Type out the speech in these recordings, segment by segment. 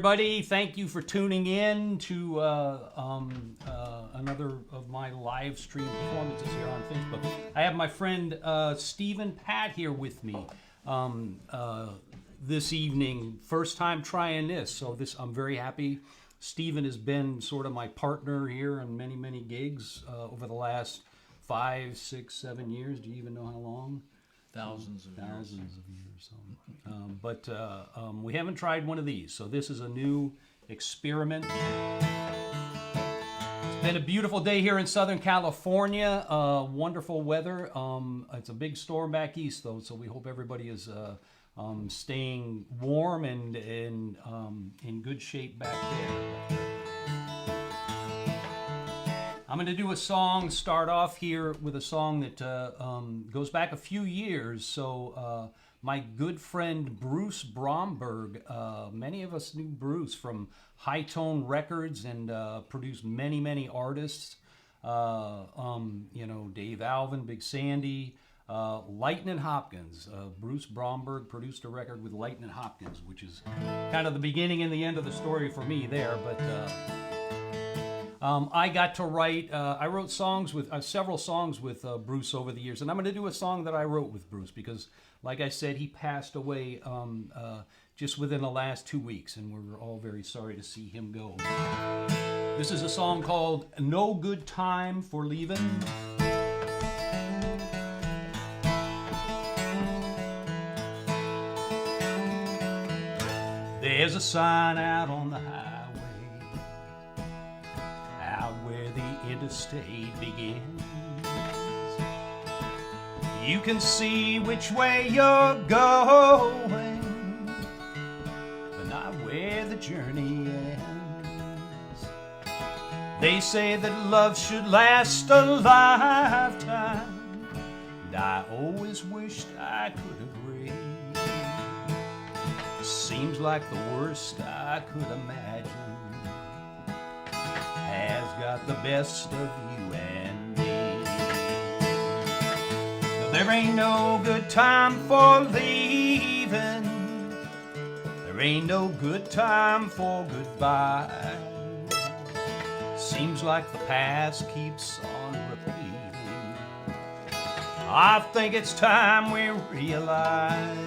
Everybody, thank you for tuning in to another of my live stream performances here on Facebook. I have my friend Stephen Patt here with me this evening. First time trying this, so I'm very happy. Stephen has been sort of my partner here on many gigs over the last 5, 6, 7 years. Do you even know how long? Thousands of years. So. But we haven't tried one of these, so this is a new experiment. It's been a beautiful day here in Southern California. Wonderful weather. It's a big storm back east, though, so we hope everybody is staying warm and in good shape back there. I'm going to do a song, start off here with a song that goes back a few years. So my good friend Bruce Bromberg, many of us knew Bruce from High Tone Records and produced many artists. You know, Dave Alvin, Big Sandy, Lightnin' Hopkins. Bruce Bromberg produced a record with Lightnin' Hopkins, which is kind of the beginning and the end of the story for me there. But I got to write, I wrote songs with, several songs with Bruce over the years, and I'm going to do a song that I wrote with Bruce because, like I said, he passed away just within the last 2 weeks, and we're all very sorry to see him go. This is a song called No Good Time for Leavin'. There's a sign out on the highway where the interstate begins. You can see which way you're going, but not where the journey ends. They say that love should last a lifetime, and I always wished I could agree. Seems like the worst I could imagine has got the best of you and me. No, there ain't no good time for leaving. There ain't no good time for goodbye. Seems like the past keeps on repeating. I think it's time we realize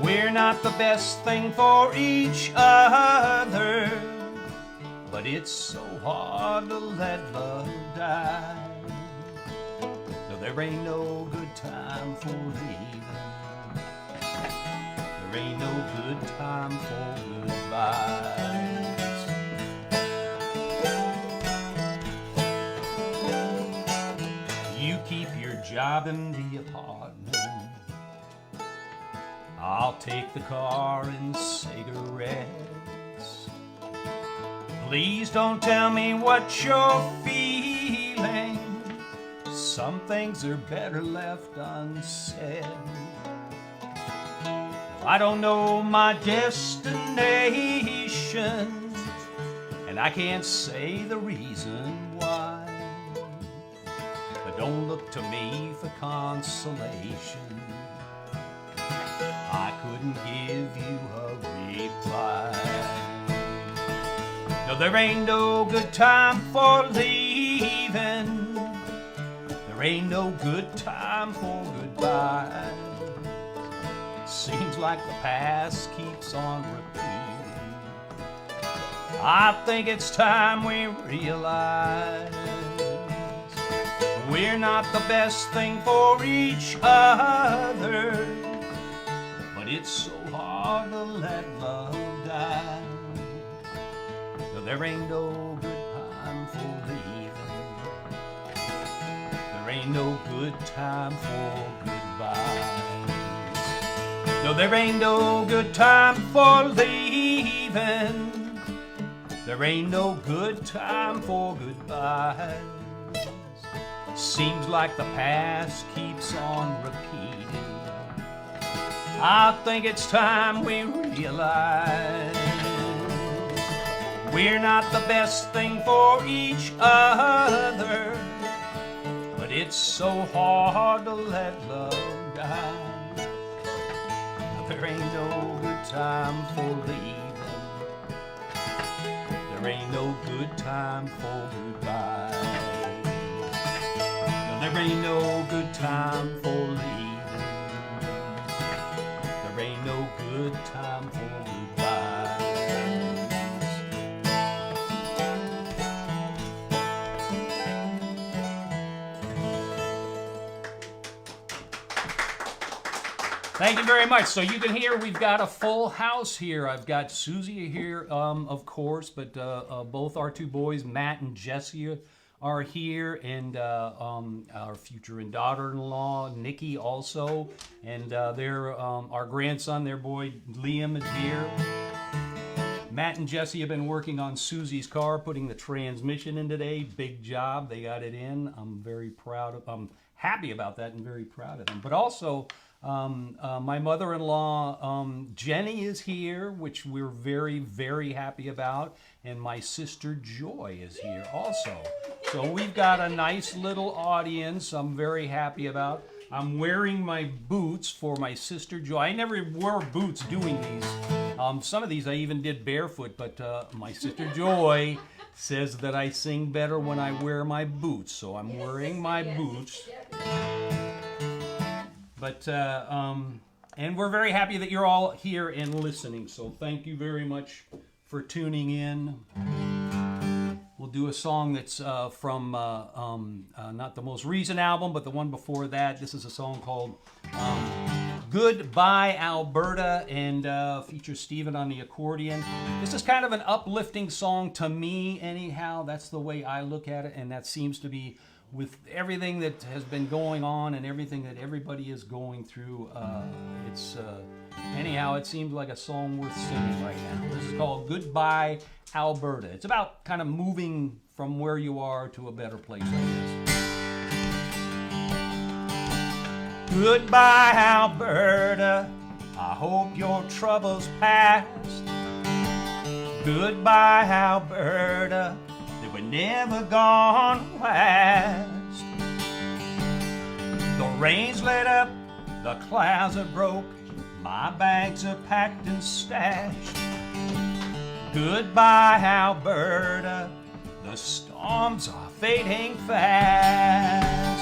we're not the best thing for each other. But it's so hard to let love die. No, there ain't no good time for leaving. There ain't no good time for goodbyes. You keep your job in the apartment. I'll take the car and cigarettes. Please don't tell me what you're feeling. Some things are better left unsaid. I don't know my destination, and I can't say the reason why. But don't look to me for consolation. I couldn't give you a reply. No, there ain't no good time for leaving. There ain't no good time for goodbye. Seems like the past keeps on repeating. I think it's time we realize we're not the best thing for each other. But it's so hard to let love die. No, there ain't no good time for leaving. There ain't no good time for goodbyes. No, there ain't no good time for leaving. There ain't no good time for goodbyes. Seems like the past keeps on repeating. I think it's time we realize we're not the best thing for each other. But it's so hard to let love die. there ain't no good time for leaving. There ain't no good time for goodbye. No, there ain't no good time for leaving. There ain't no good time for goodbye. Thank you very much. So you can hear we've got a full house here. I've got Susie here, of course, but both our two boys, Matt and Jesse, are here, and our future and daughter-in-law, Nikki, also, and our grandson, their boy, Liam, is here. Matt and Jesse have been working on Susie's car, putting the transmission in today. Big job. They got it in. I'm very proud of I'm happy about that and very proud of them. But also, my mother-in-law, Jenny, is here, which we're very, very happy about. And my sister Joy is here also. So we've got a nice little audience I'm very happy about. I'm wearing my boots for my sister Joy. I never wore boots doing these. Some of these I even did barefoot, but my sister Joy says that I sing better when I wear my boots. So I'm wearing my boots. But, and we're very happy that you're all here and listening. So thank you very much for tuning in. We'll do a song that's from not the most recent album, but the one before that. This is a song called Goodbye, Alberta, and features Stephen on the accordion. This is kind of an uplifting song to me, anyhow. That's the way I look at it, and that seems to be with everything that has been going on and everything that everybody is going through. Anyhow, it seems like a song worth singing right now. This is called Goodbye, Alberta. It's about kind of moving from where you are to a better place like this. Goodbye, Alberta. I hope your troubles past. Goodbye, Alberta. They were never gonna last. The rains let up, the clouds are broke. My bags are packed and stashed. Goodbye, Alberta. The storms are fading fast.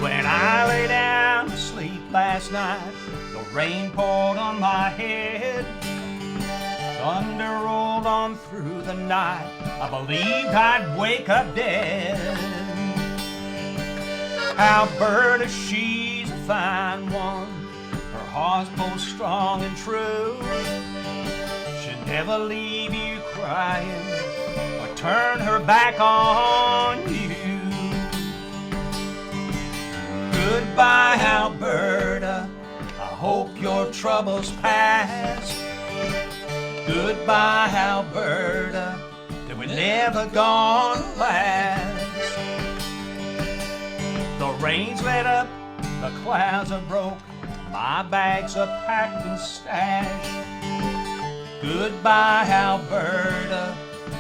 When I lay down to sleep last night, the rain poured on my head. Thunder rolled on through the night. I believed I'd wake up dead. Alberta, she's a fine one. Her heart's both strong and true. She'll never leave you crying or turn her back on you. Goodbye, Alberta. I hope your troubles pass. Goodbye, Alberta. They were never gonna last. The rains let up, the clouds are broke. My bags are packed and stashed. Goodbye, Alberta.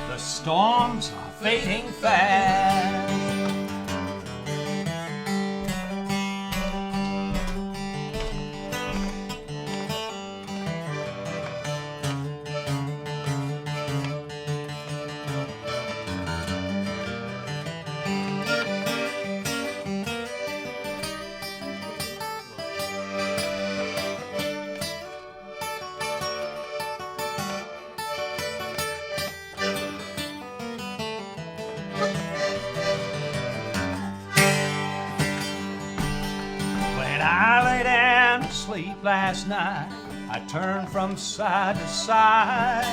The storms are fading fast. Last night, I turned from side to side.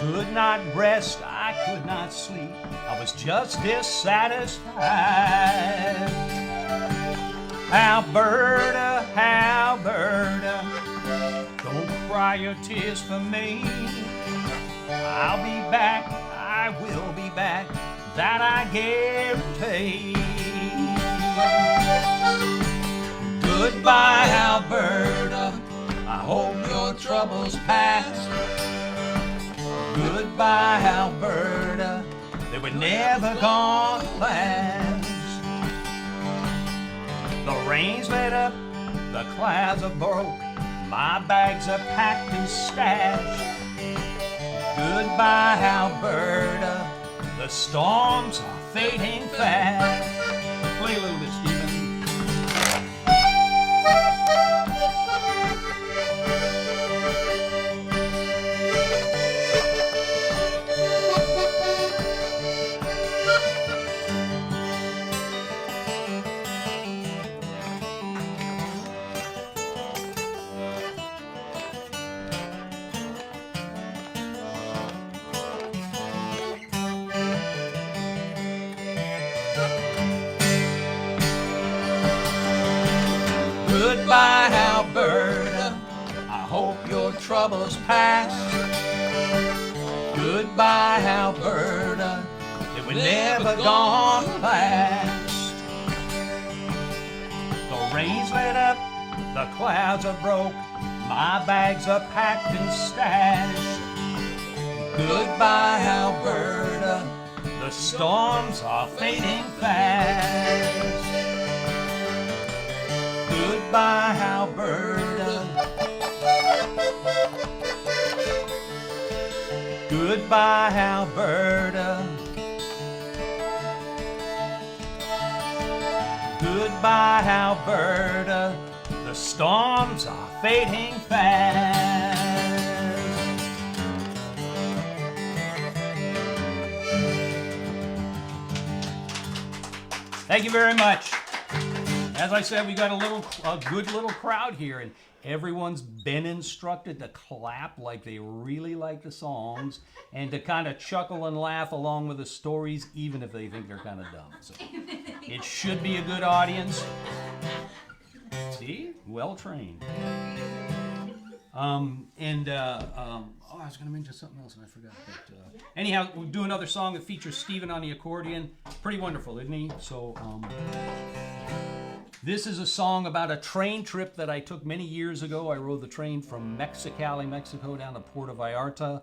Could not rest, I could not sleep. I was just dissatisfied. Alberta, Alberta, don't cry your tears for me. I'll be back, I will be back, that I guarantee. Goodbye, Alberta. I hope your troubles pass. Goodbye, Alberta. They were never gonna last. The rains let up, the clouds are broke. My bags are packed and stashed. Goodbye, Alberta. The storms are fading fast. Play a little bit, Stephen. Goodbye, Alberta. I hope your troubles past. Goodbye, Alberta. They were never gonna last. The rain's lit up, the clouds are broke. My bags are packed and stashed. Goodbye, Alberta. The storms are fading fast. Goodbye, Alberta. Goodbye, Alberta. Goodbye, Alberta. The storms are fading fast. Thank you very much. As I said, we got a good little crowd here, and everyone's been instructed to clap like they really like the songs and to kind of chuckle and laugh along with the stories, even if they think they're kind of dumb. So it should be a good audience. See? Well trained. Oh, I was going to mention something else and I forgot. But, anyhow, we'll do another song that features Stephen on the accordion. Pretty wonderful, isn't he? So, this is a song about a train trip that I took many years ago. I rode the train from Mexicali, Mexico, down to Puerto Vallarta.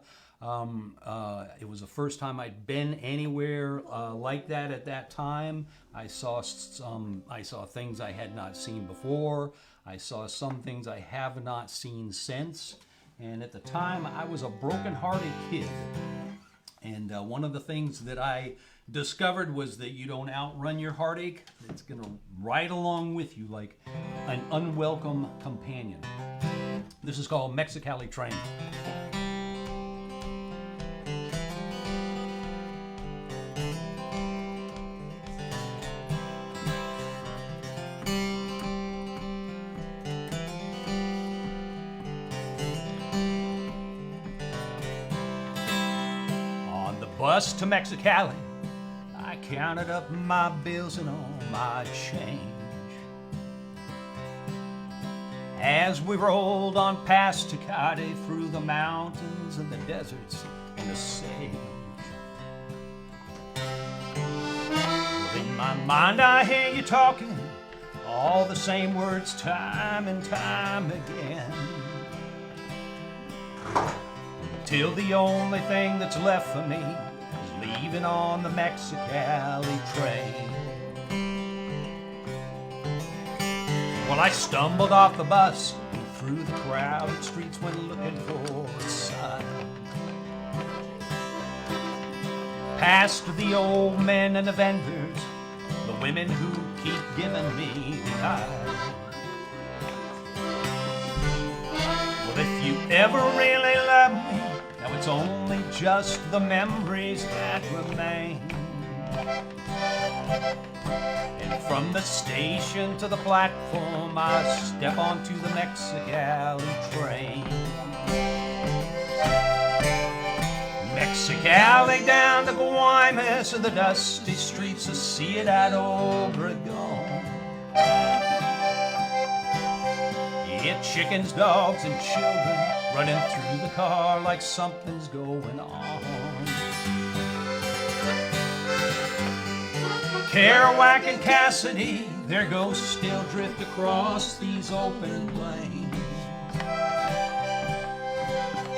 It was the first time I'd been anywhere like that at that time. I saw things I had not seen before. I saw some things I have not seen since. And at the time, I was a broken-hearted kid. And one of the things that I discovered was that you don't outrun your heartache. It's going to ride along with you like an unwelcome companion. This is called Mexicali Train. On the bus to Mexicali, I counted up my bills and all my change. As we rolled on past Tecate through the mountains and the deserts and the sage. Well, in my mind I hear you talking all the same words time and time again. Till the only thing that's left for me is leaving on the Mexicali train. Well, I stumbled off the bus and through the crowded streets when looking for a sign. Past the old men and the vendors, the women who keep giving me the eye. Well, if you ever really love me, now it's only just the memories that remain. And from the station to the platform, I step onto the Mexicali train. Mexicali down to Guaymas and the dusty streets of Ciudad Obregón. Yeah, chickens, dogs, and children running through the car like something's going on. Kerouac and Cassidy, their ghosts still drift across these open lanes.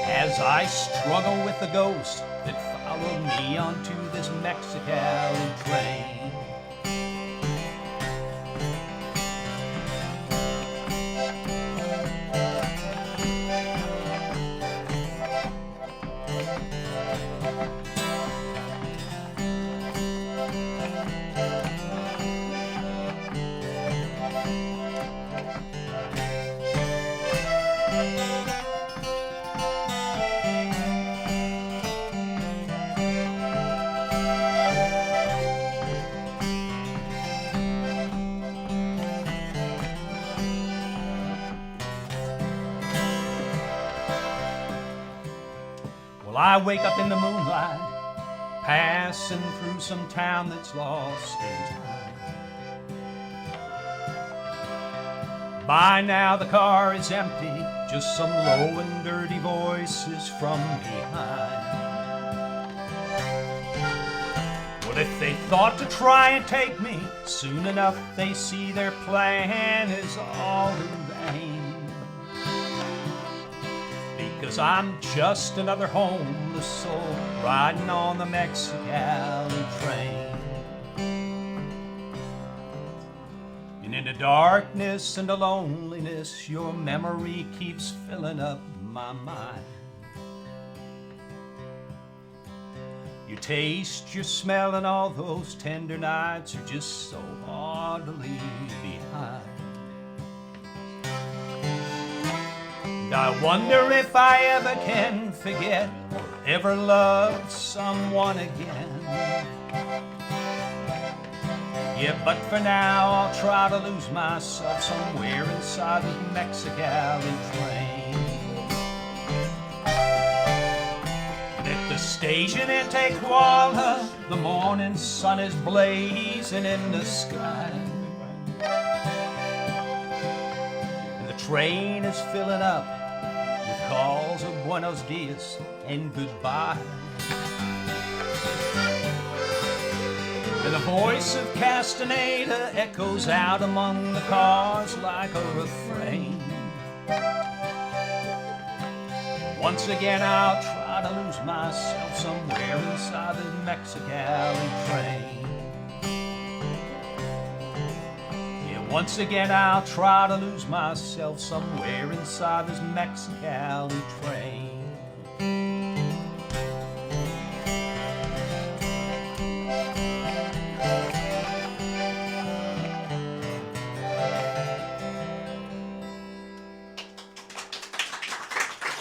As I struggle with the ghosts that followed me onto this Mexicali train. Well, I wake up in the moonlight, passing through some town that's lost in time. By now the car is empty, just some low and dirty voices from behind. Well, if they thought to try and take me, soon enough they see their plan is all in vain. Because I'm just another homeless soul riding on the Mexicali train. And in the darkness and the loneliness, your memory keeps filling up my mind. You taste, you smell, and all those tender nights are just so hard to leave behind. And I wonder if I ever can forget or ever love someone again. Yeah, but for now I'll try to lose myself somewhere inside the Mexicali train. And at the station in Tijuana, the morning sun is blazing in the sky. And the train is filling up with calls of buenos dias and goodbye. And the voice of Castaneda echoes out among the cars like a refrain. Once again I'll try to lose myself somewhere inside the Mexicali train. Yeah, once again I'll try to lose myself somewhere inside this Mexicali train.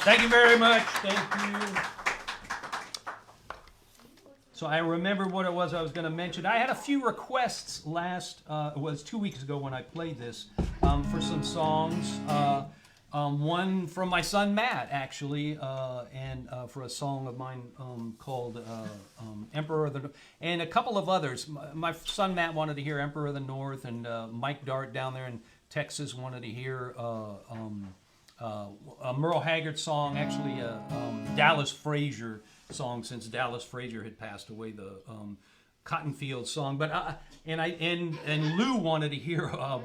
Thank you very much. Thank you. So I remember what it was I was going to mention. I had a few requests it was 2 weeks ago when I played this, for some songs. One from my son Matt, actually, and for a song of mine called Emperor of the North, and a couple of others. My son Matt wanted to hear Emperor of the North, and Mike Dart down there in Texas wanted to hear a Merle Haggard song, actually a Dallas Frazier song, since Dallas Frazier had passed away, the Cotton Field song. But and Lou wanted to hear a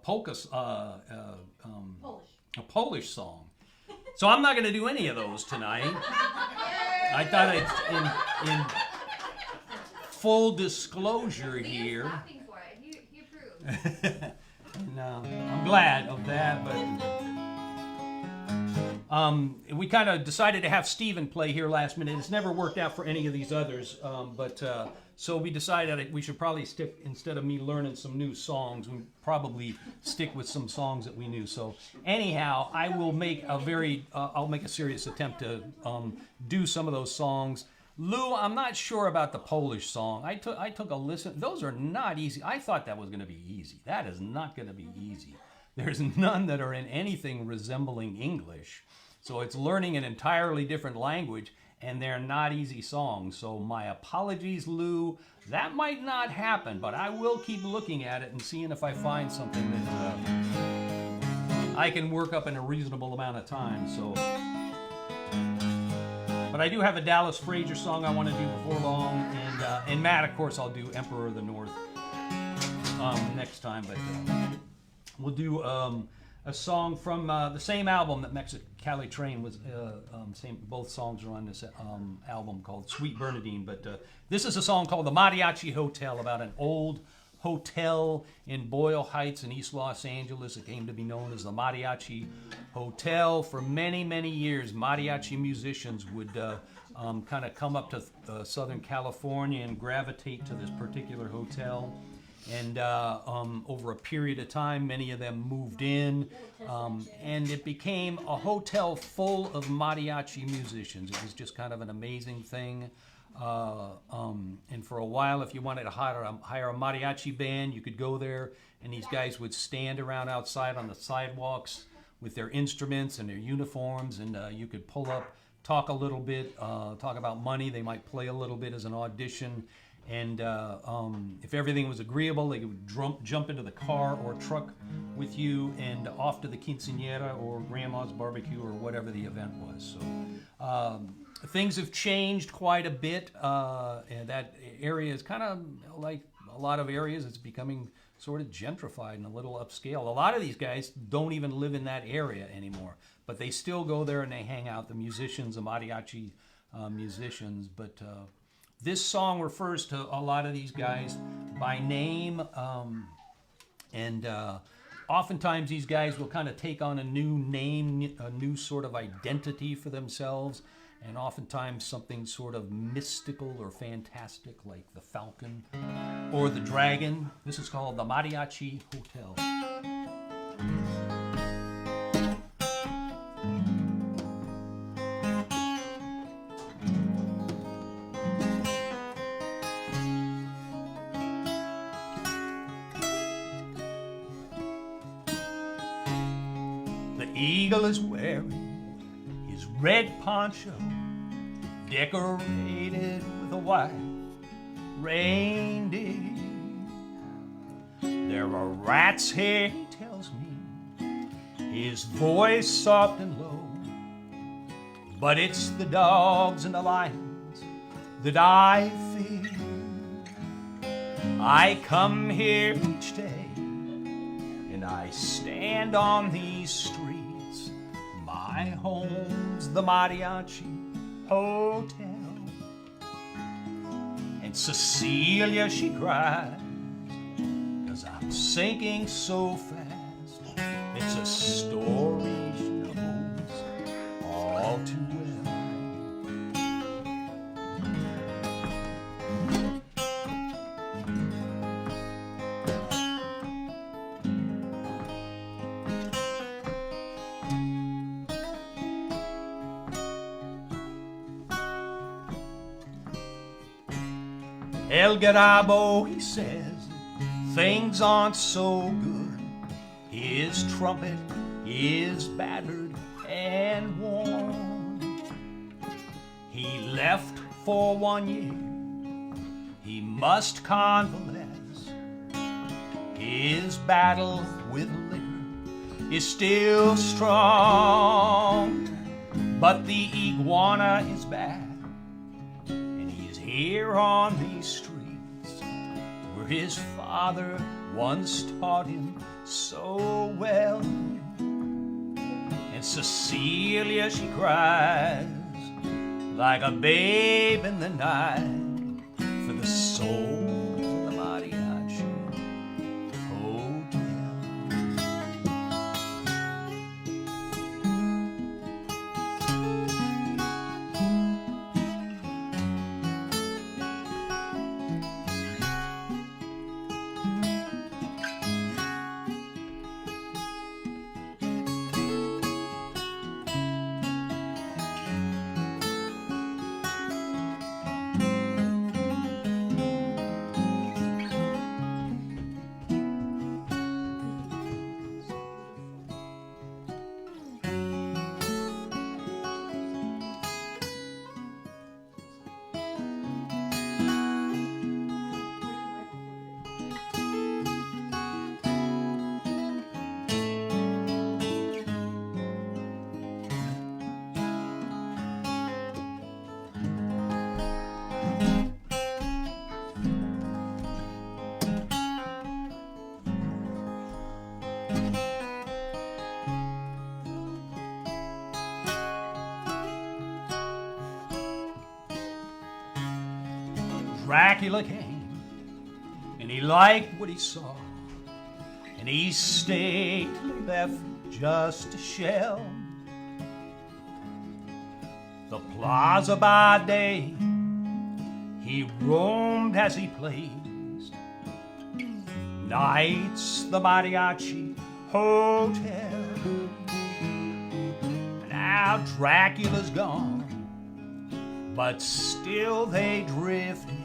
polka, a Polish song. So I'm not going to do any of those tonight. I thought in full disclosure here. He approved. No, I'm glad of that, but we kind of decided to have Steven play here last minute. It's never worked out for any of these others, so we decided we should probably stick, instead of me learning some new songs, we probably stick with some songs that we knew. So anyhow, I will make I'll make a serious attempt to do some of those songs. Lou, I'm not sure about the Polish song. I took a listen. Those are not easy. I thought that was going to be easy. That is not going to be easy. There's none that are in anything resembling English. So it's learning an entirely different language, and they're not easy songs. So my apologies, Lou. That might not happen, but I will keep looking at it and seeing if I find something that I can work up in a reasonable amount of time. So. But I do have a Dallas Frazier song I want to do before long, and Matt, of course, I'll do Emperor of the North next time. But we'll do a song from the same album that Mexicali Train was. Both songs are on this album called Sweet Bernadine. But this is a song called The Mariachi Hotel, about an old hotel in Boyle Heights in East Los Angeles. It came to be known as the Mariachi Hotel. For many, many years, mariachi musicians would kind of come up to Southern California and gravitate to this particular hotel. And over a period of time, many of them moved in, and it became a hotel full of mariachi musicians. It was just kind of an amazing thing. And for a while, if you wanted to hire a mariachi band, you could go there, and these guys would stand around outside on the sidewalks with their instruments and their uniforms, and you could pull up, talk a little bit, talk about money. They might play a little bit as an audition, and if everything was agreeable, they would jump into the car or truck with you and off to the quinceañera or grandma's barbecue or whatever the event was. So things have changed quite a bit, and that area is kind of like a lot of areas. It's becoming sort of gentrified and a little upscale. A lot of these guys don't even live in that area anymore, but they still go there and they hang out, the musicians, the mariachi musicians. But this song refers to a lot of these guys by name, and oftentimes these guys will kind of take on a new name, a new sort of identity for themselves, and oftentimes something sort of mystical or fantastic, like the falcon or the dragon. This is called the Mariachi Hotel. The eagle is wearing his red poncho, decorated with a white reindeer. There are rats here, he tells me, his voice soft and low, but it's the dogs and the lions that I fear. I come here each day and I stand on these streets. My home's the Mariachi Hotel. And Cecilia, she cries, 'cause I'm sinking so fast. It's a story she knows all too well. El Garabo, he says, things aren't so good. His trumpet is battered and worn. He left for 1 year. He must convalesce. His battle with liquor is still strong. But the iguana is back. Here on these streets, where his father once taught him so well. And Cecilia, she cries like a babe in the night for the soul of the Mariachi Hotel. Dracula came, and he liked what he saw, and he stayed till he left just a shell. The plaza by day, he roamed as he pleased. Nights, the Mariachi Hotel. Now Dracula's gone, but still they drift in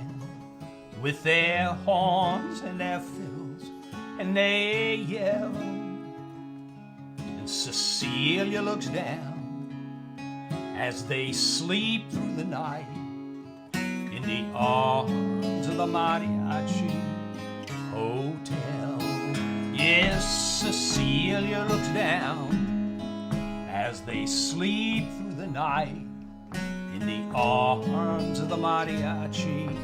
with their horns and their fiddles, and they yell. And Cecilia looks down as they sleep through the night in the arms of the Mariachi Hotel. Yes, Cecilia looks down as they sleep through the night in the arms of the Mariachi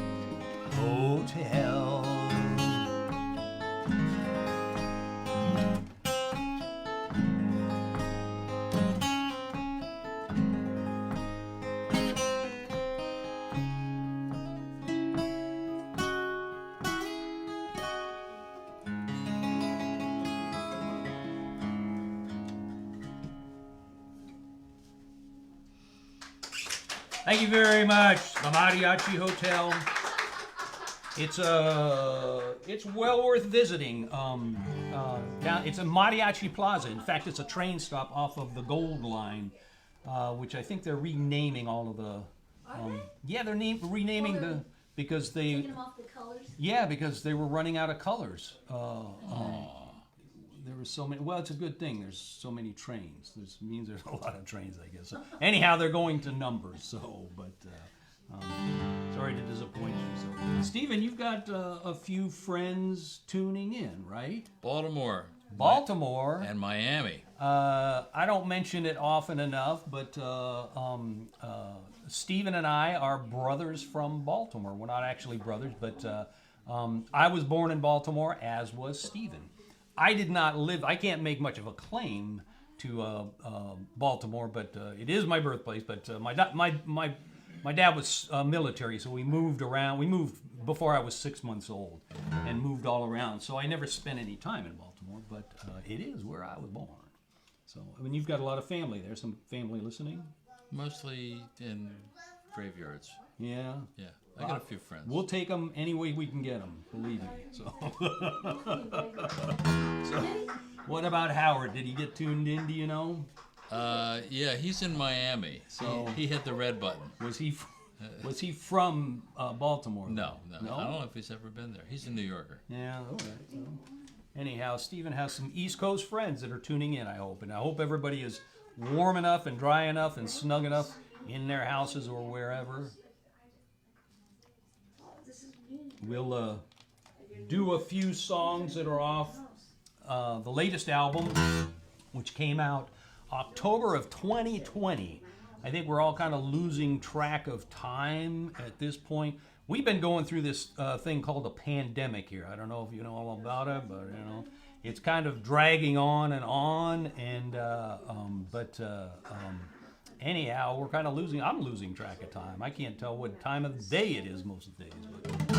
Hotel. Thank you very much, the Mariachi Hotel. It's well worth visiting. It's a Mariachi Plaza. In fact, it's a train stop off of the Gold Line, which I think they're renaming all of the. Yeah, they're renaming because they. Taking them off the colors. Yeah, because they were running out of colors. There were so many. Well, it's a good thing. There's so many trains. This means there's a lot of trains, I guess. So, anyhow, they're going to numbers. So, but sorry to disappoint you. So, Stephen, you've got a few friends tuning in, right? Baltimore. Baltimore And Miami. I don't mention it often enough, but Stephen and I are brothers from Baltimore. We're not actually brothers, but I was born in Baltimore, as was Stephen. I did not live. I can't make much of a claim to Baltimore, but it is my birthplace. But my dad was military, so we moved around. We moved before I was 6 months old, and moved all around. So I never spent any time in Baltimore, but it is where I was born. So I mean, you've got a lot of family there. Some family listening. Mostly in graveyards. Yeah. Yeah, I got a few friends. We'll take them any way we can get them. Believe me. So. So, what about Howard? Did he get tuned in? Do you know? Yeah, he's in Miami. So- he hit the red button. Was he from Baltimore? No? No? I don't know if he's ever been there. He's a New Yorker. Yeah. All right. So, anyhow, Stephen has some East Coast friends that are tuning in. I hope, and I hope everybody is warm enough and dry enough and snug enough in their houses or wherever. We'll do a few songs that are off the latest album, which came out October of 2020. I think we're all kind of losing track of time at this point. We've been going through this thing called a pandemic here. I don't know if you know all about it, but you know, it's kind of dragging on, and anyhow, we're kind of losing. I'm losing track of time. I can't tell what time of the day it is most of the days. But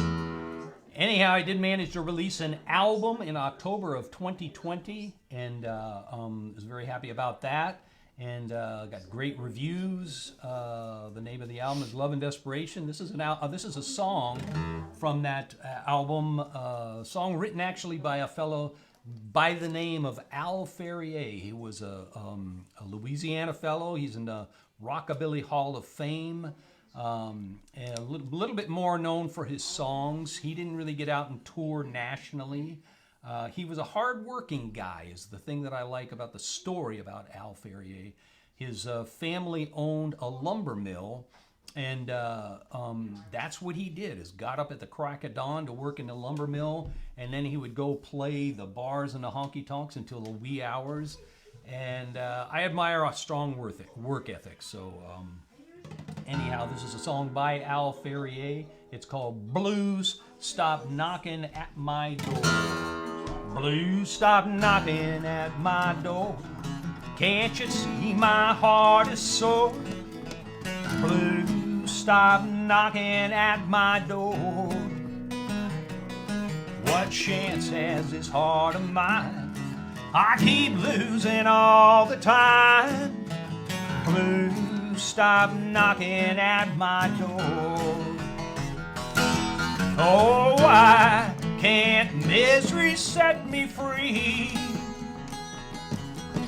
anyhow, I did manage to release an album in October of 2020, and was very happy about that. And got great reviews. The name of the album is Love and Desperation. This is a song from that album. Song written actually by a fellow by the name of Al Ferrier. He was a Louisiana fellow. He's in the Rockabilly Hall of Fame. And a little bit more known for his songs. He didn't really get out and tour nationally. He was a hard-working guy, is the thing that I like about the story about Al Ferrier. His family owned a lumber mill, and that's what he did, is got up at the crack of dawn to work in the lumber mill, and then he would go play the bars and the honky-tonks until the wee hours. And I admire a strong work ethic, so anyhow, this is a song by Al Ferrier. It's called Blues Stop Knocking at My Door. Blues, stop knocking at my door. Can't you see my heart is sore? Blues, stop knocking at my door. What chance has this heart of mine? I keep losing all the time. Blues, stop knocking at my door. Oh, why can't misery set me free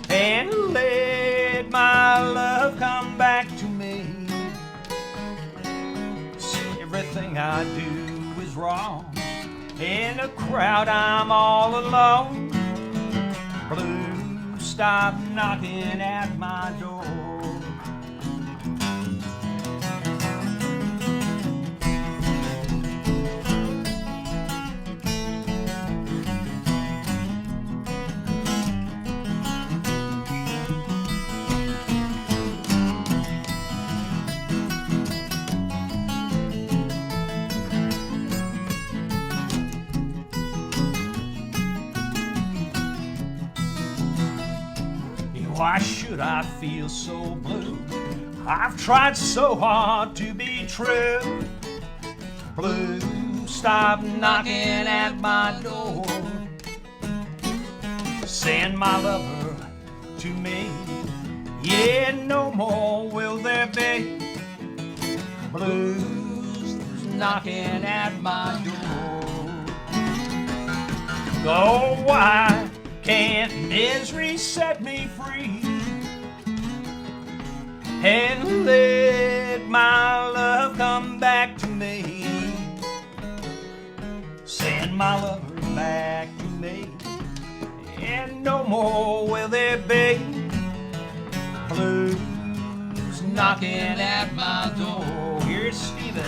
and let my love come back to me? Everything I do is wrong. In a crowd I'm all alone. Blues, stop knocking at my door. Why should I feel so blue? I've tried so hard to be true. Blue, stop knocking at my door. Send my lover to me. Yeah, no more will there be blues knocking at my door. Oh, why can't misery set me free and let my love come back to me? Send my lover back to me, and no more will there be blues knocking at my door. Here's Stephen.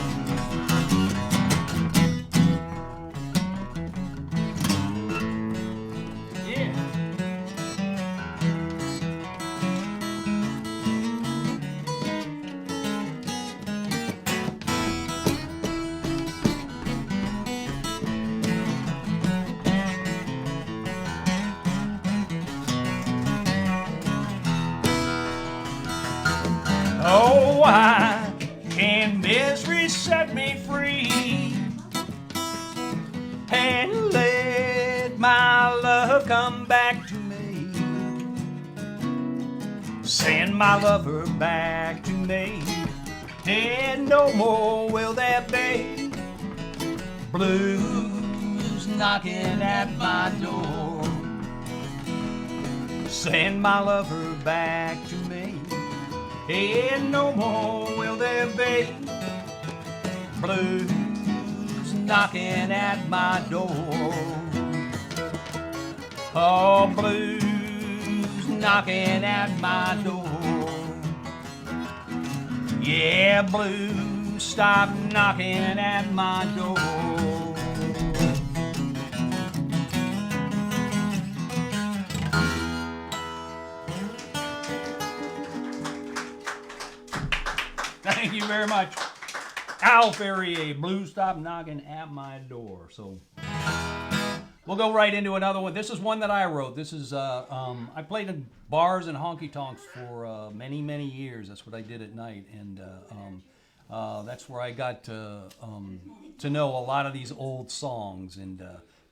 Oh, why can misery set me free and let my love come back to me? Send my lover back to me, and no more will there be blues knocking at my door. Send my lover back to me, and no more will there be blues knocking at my door. Oh, blues knocking at my door. Yeah, blues, stop knocking at my door. Thank you very much. Al Ferrier, Blues Stop Knocking at My Door. So we'll go right into another one. This is one that I wrote. This is, I played in bars and honky-tonks for many, many years. That's what I did at night. And that's where I got to know a lot of these old songs and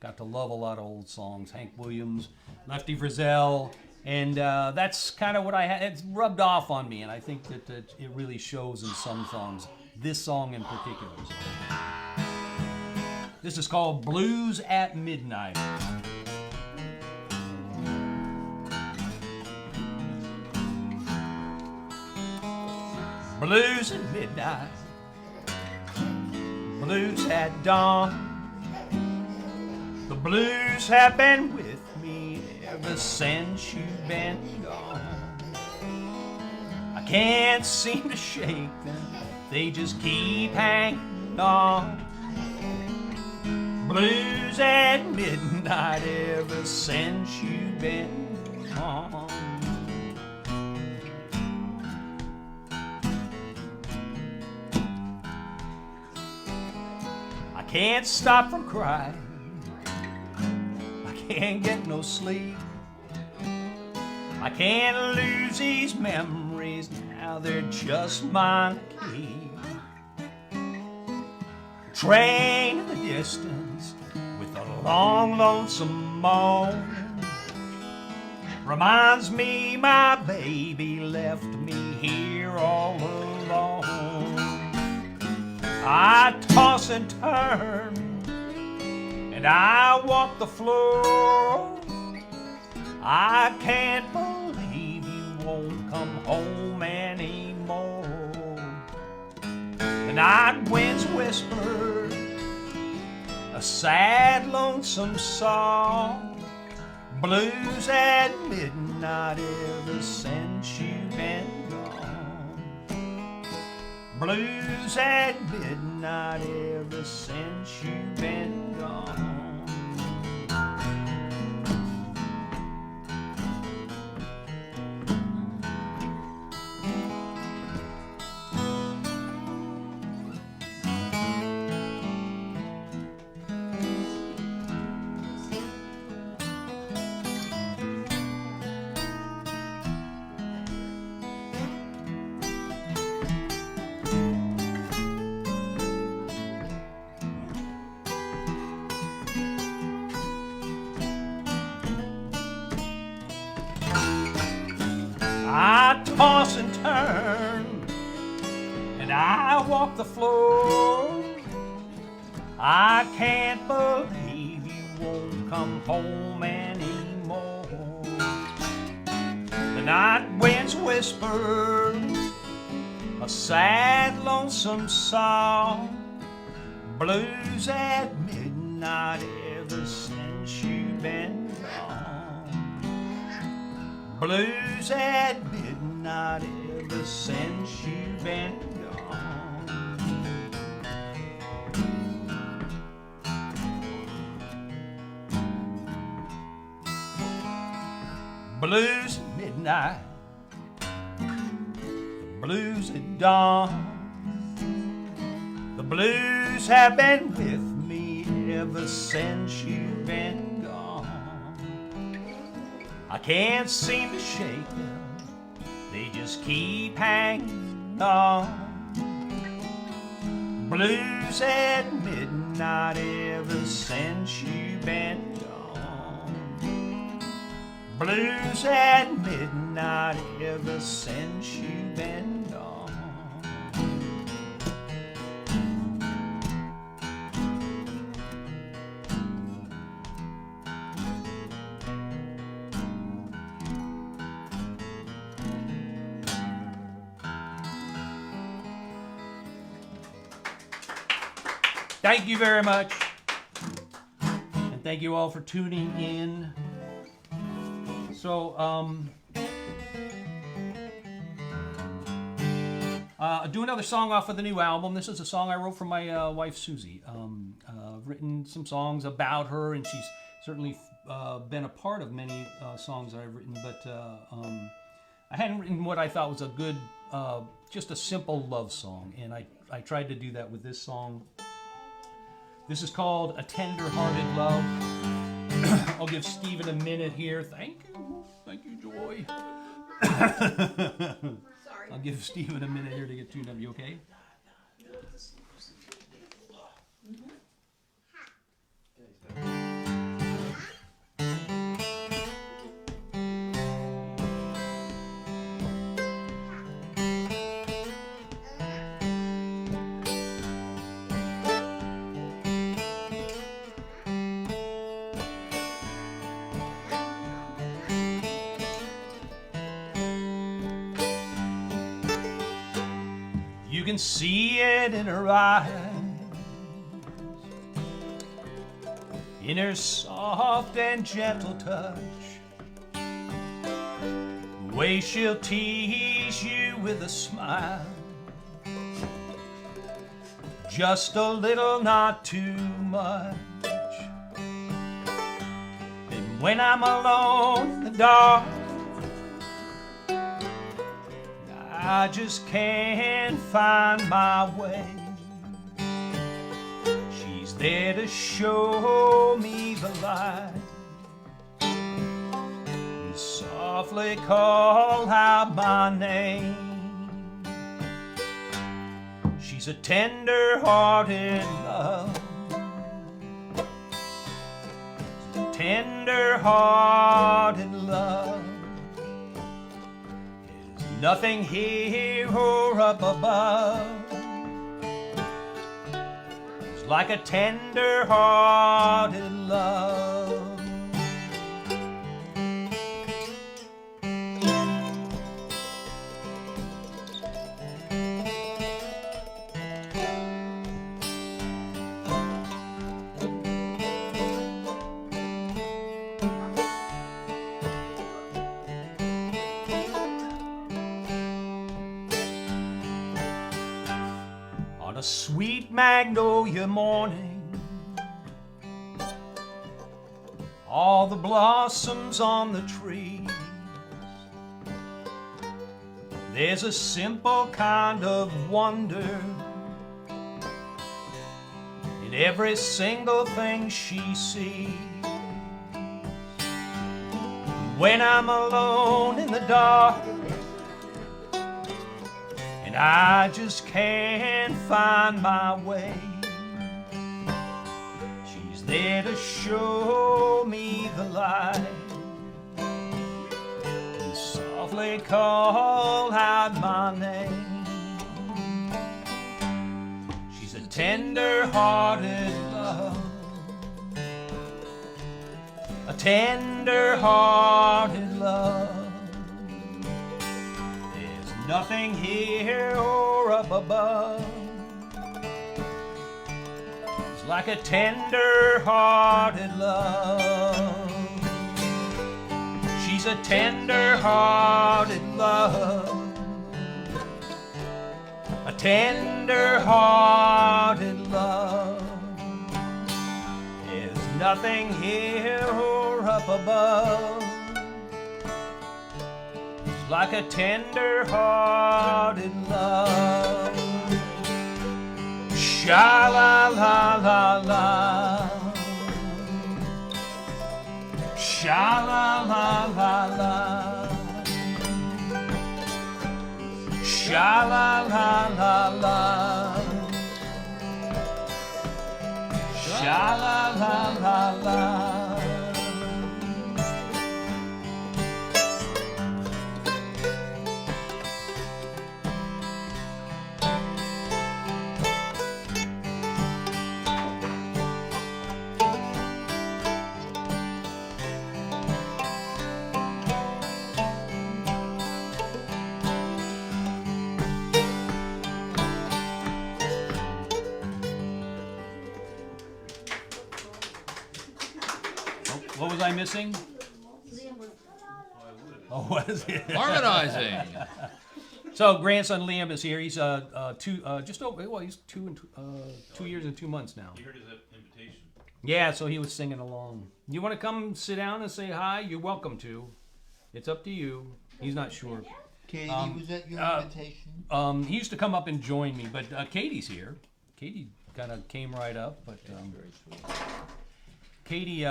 got to love a lot of old songs. Hank Williams, Lefty Frizzell. And that's kind of what I had. It's rubbed off on me, and I think that it really shows in some songs. This song in particular. So. This is called Blues at Midnight. Blues at midnight, blues at dawn. The blues have been with me ever since you've been gone. I can't seem to shake them, they just keep hanging on. Blues at midnight ever since you've been gone. I can't stop from crying, I can't get no sleep. I can't lose these memories, now they're just mine to keep. Train in the distance with a long, lonesome moan reminds me my baby left me here all alone. I toss and turn and I walk the floor. I can't believe you won't come home anymore. The night winds whisper a sad, lonesome song. Blues at midnight midnight ever since you've been gone. Blues at midnight ever since you've been gone. I toss and turn, and I walk the floor. I can't believe you won't come home anymore. The night winds whisper a sad, lonesome song. Blues at midnight ever since you've been gone. Blues at midnight ever since you've been gone. Blues at midnight, the blues at dawn. The blues have been with me ever since you've been gone. I can't seem to shake them, they just keep hanging on. Blues at midnight ever since you've been gone. Blues at midnight ever since you've been gone. Thank you very much. And thank you all for tuning in. So, do another song off of the new album. This is a song I wrote for my wife, Susie. I've written some songs about her, and she's certainly been a part of many songs that I've written, but I hadn't written what I thought was a good, just a simple love song, and I tried to do that with this song. This is called A Tender-Hearted Love. I'll give Stephen a minute here. Thank you, Joy. Sorry. I'll give Stephen a minute here to get tuned up. You okay? You can see it in her eyes, in her soft and gentle touch, the way she'll tease you with a smile, just a little, not too much. And when I'm alone in the dark, I just can't find my way. She's there to show me the light and softly call out my name. She's a tender-hearted love. She's a tender-hearted love. Nothing here or up above is like a tender-hearted love. a sweet magnolia morning. All the blossoms on the trees. There's a simple kind of wonder in every single thing she sees. When I'm alone in the dark and I just can't find my way, she's there to show me the light and softly call out my name. She's a tender-hearted love, a tender-hearted love. There's nothing here or up above. It's like a tender-hearted love. She's a tender-hearted love, a tender-hearted love. There's nothing here or up above. It's like a tender-hearted love. Sha-la-la-la-la, sha-la-la-la-la, sha-la-la-la-la, sha-la-la-la-la. What was I missing? Oh, was it? Harmonizing. So grandson Liam is here. He's he's 2 years and 2 months now. You heard his invitation. Yeah, so he was singing along. You want to come sit down and say hi? You're welcome to. It's up to you. He's not sure. Katie, was that your invitation? He used to come up and join me, but Katie's here. Katie kind of came right up, but Katie,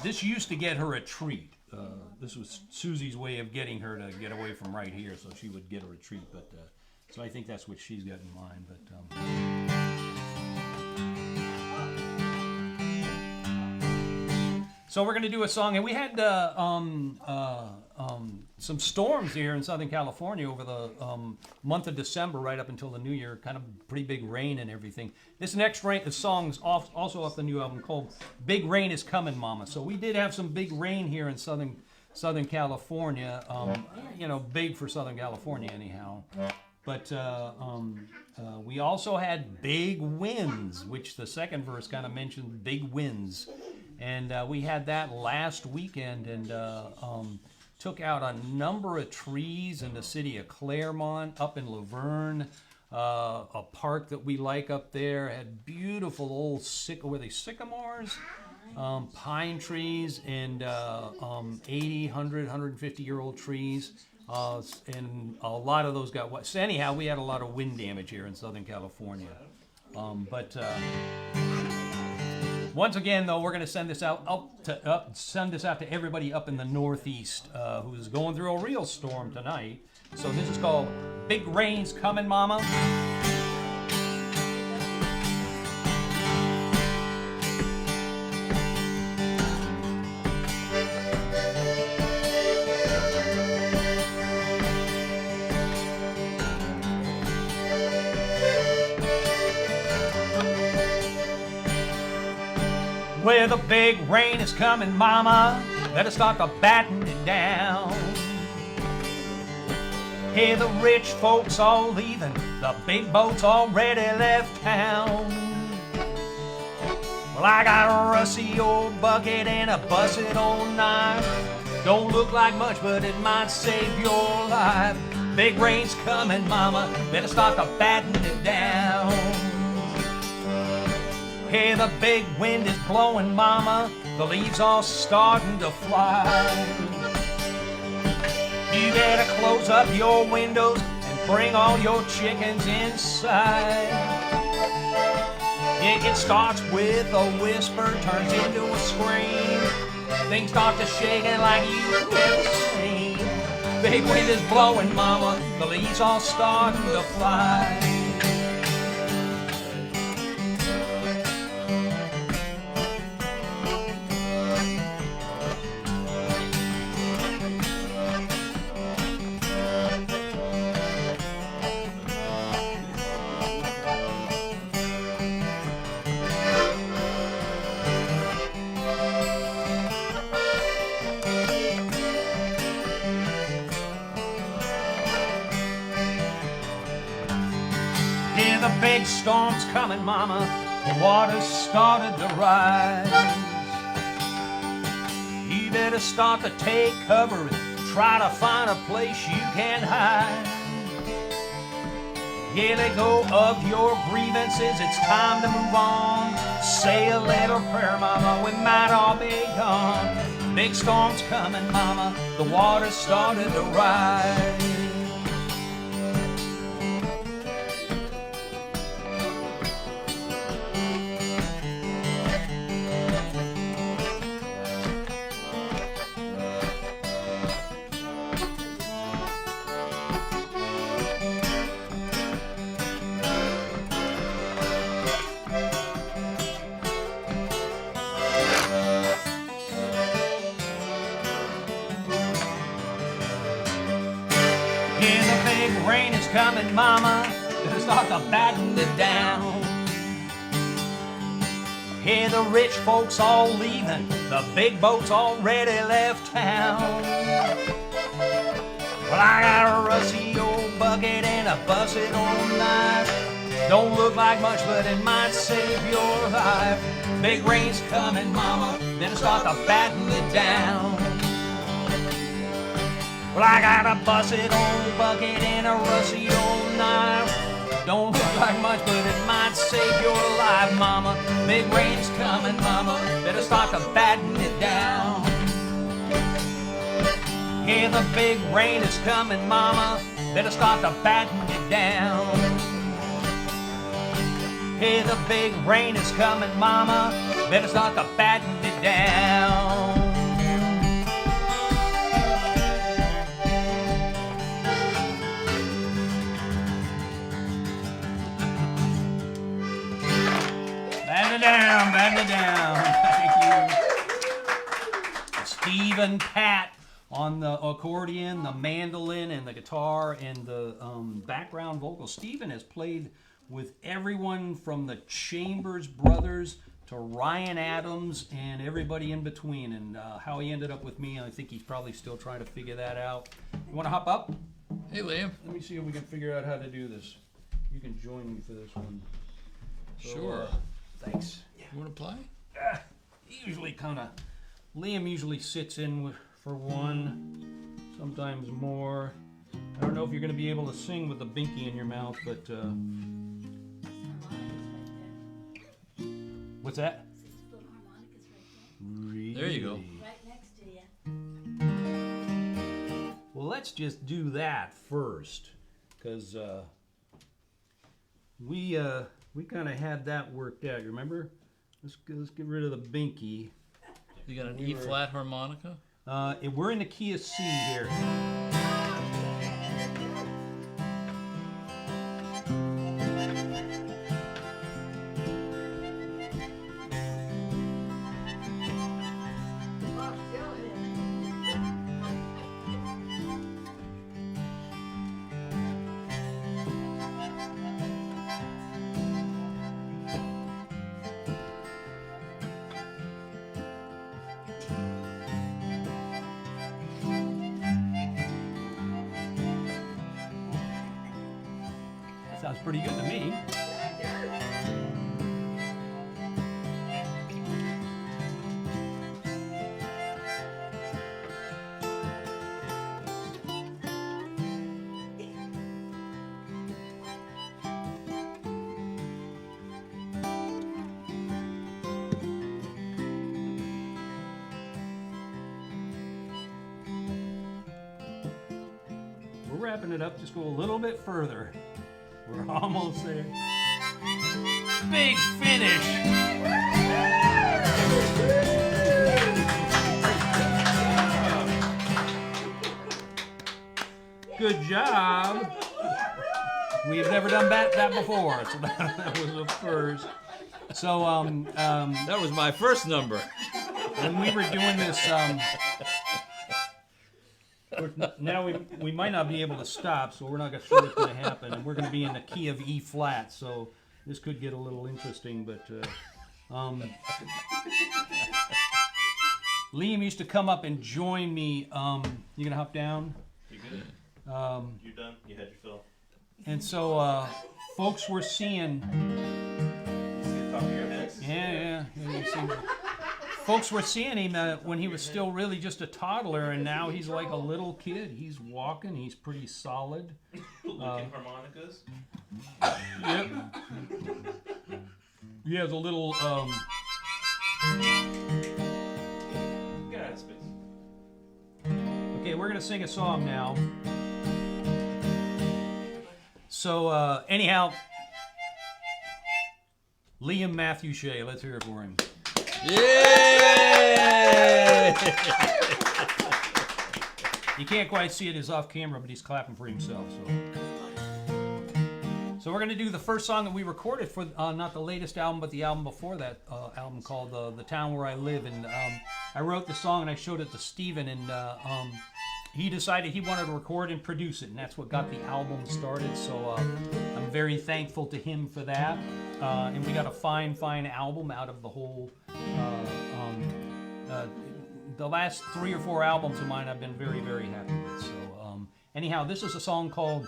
this used to get her a treat. This was Susie's way of getting her to get away from right here, so she would get a retreat. But so I think that's what she's got in mind. But so we're gonna do a song, and we had some storms here in Southern California over the month of December, right up until the New Year. Kind of pretty big rain and everything. This next song's also off the new album called "Big Rain Is Coming, Mama." So we did have some big rain here in Southern California. You know, big for Southern California anyhow. But we also had big winds, which the second verse kind of mentioned big winds. And we had that last weekend and took out a number of trees in the city of Claremont, up in Laverne, a park that we like up there. Had beautiful old sycamores? Pine trees and 80, 100, 150-year-old trees. And a lot of those got wet. So anyhow, we had a lot of wind damage here in Southern California. Once again, though, we're going to send this out to everybody up in the Northeast who's going through a real storm tonight. So this is called "Big Rain's Coming, Mama." Where the big rain is coming, mama, better start to batten it down. Hear the rich folks all leaving, the big boats already left town. Well, I got a rusty old bucket and a busted old knife. Don't look like much, but it might save your life. Big rain's coming, mama, better start to batten it down. Hey, the big wind is blowing, mama, the leaves all starting to fly. You better close up your windows and bring all your chickens inside. It starts with a whisper, turns into a scream. Things start to shaking like you've never seen. Big wind is blowing, mama, the leaves all starting to fly. The big storm's coming, mama, the water's started to rise. You better start to take cover and try to find a place you can hide. Yeah, let go of your grievances, it's time to move on. Say a little prayer, mama, we might all be gone. Big storm's coming, mama, the water's started to rise. Yeah, the big rain is coming, mama, better start to batten it down. Yeah, the rich folks all leaving, the big boats already left town. Well, I got a rusty old bucket and a busted old knife. Don't look like much, but it might save your life. Big rain's coming, mama, better start to batten it down. Well, I got a busted old bucket and a rusty old knife. Don't look like much, but it might save your life, mama. Big rain's coming, mama, better start to batten it down. Yeah, the big rain is coming, mama, better start to batten it down. Yeah, the big rain is coming, mama, better start to batten it down. Batten it down. Thank you. Stephen Patt on the accordion, the mandolin, and the guitar, and the background vocals. Stephen has played with everyone from the Chambers Brothers to Ryan Adams and everybody in between. And how he ended up with me, I think he's probably still trying to figure that out. You want to hop up? Hey, Liam. Let me see if we can figure out how to do this. You can join me for this one. Sure. Thanks. You want to play? Usually Liam usually sits in for one, sometimes more. I don't know if you're going to be able to sing with the binky in your mouth, but what's that? Really? There you go. Right next to you. Well, let's just do that first, because we kind of had that worked out. You remember? Let's get rid of the binky. You got an E flat harmonica? We're in the key of C here. Sounds pretty good to me. wrapping it up. Just go a little bit further. We're almost there. Big finish. Good job. We've never done that before, so that was a first. So That was my first number. when we were doing this, now we might not be able to stop, so we're not sure what's going to happen, and we're going to be in the key of E flat, so this could get a little interesting. But Liam used to come up and join me. You gonna hop down? You good? You're done? You had your fill? And so folks were seeing. See the top of your head? Yeah. You see, folks were seeing him when he was still really just a toddler, and now he's like a little kid. He's walking. He's pretty solid. Licking harmonicas? Yep. He has a little. Get out of space. Okay, we're gonna sing a song now. So anyhow, Liam Matthew Shea. Let's hear it for him. Yay! You can't quite see it, it's off camera, but he's clapping for himself. So we're going to do the first song that we recorded for not the latest album, but the album before that album called The Town Where I Live. And I wrote the song and I showed it to Steven, and he decided he wanted to record and produce it, and that's what got the album started. So I'm very thankful to him for that. And we got a fine album out of the whole. The last 3 or 4 albums of mine I've been very happy with. So anyhow, this is a song called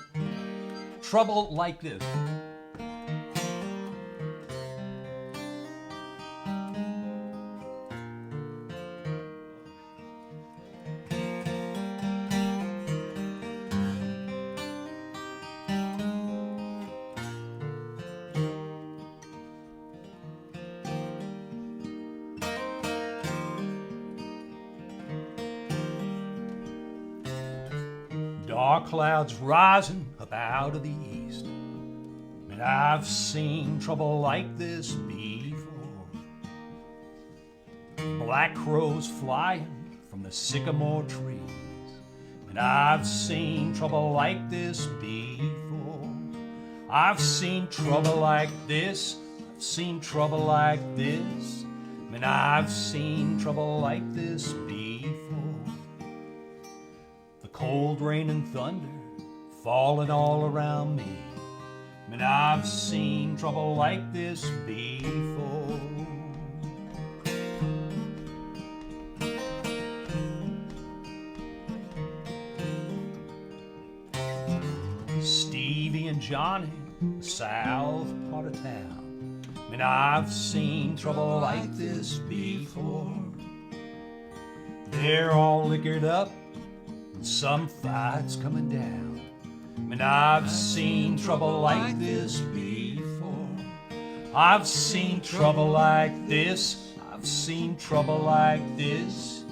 Trouble Like This. Dark clouds rising up out of the east, and I've seen trouble like this before. Black crows flying from the sycamore trees, and I've seen trouble like this before. I've seen trouble like this, I've seen trouble like this, and I've seen trouble like this before. Cold rain and thunder falling all around me, and I've seen trouble like this before. Stevie and Johnny, south part of town, and I've seen trouble like this before. They're all liquored up, some fights coming down, and I've seen trouble like this before. I've seen trouble like this, I've seen trouble like this,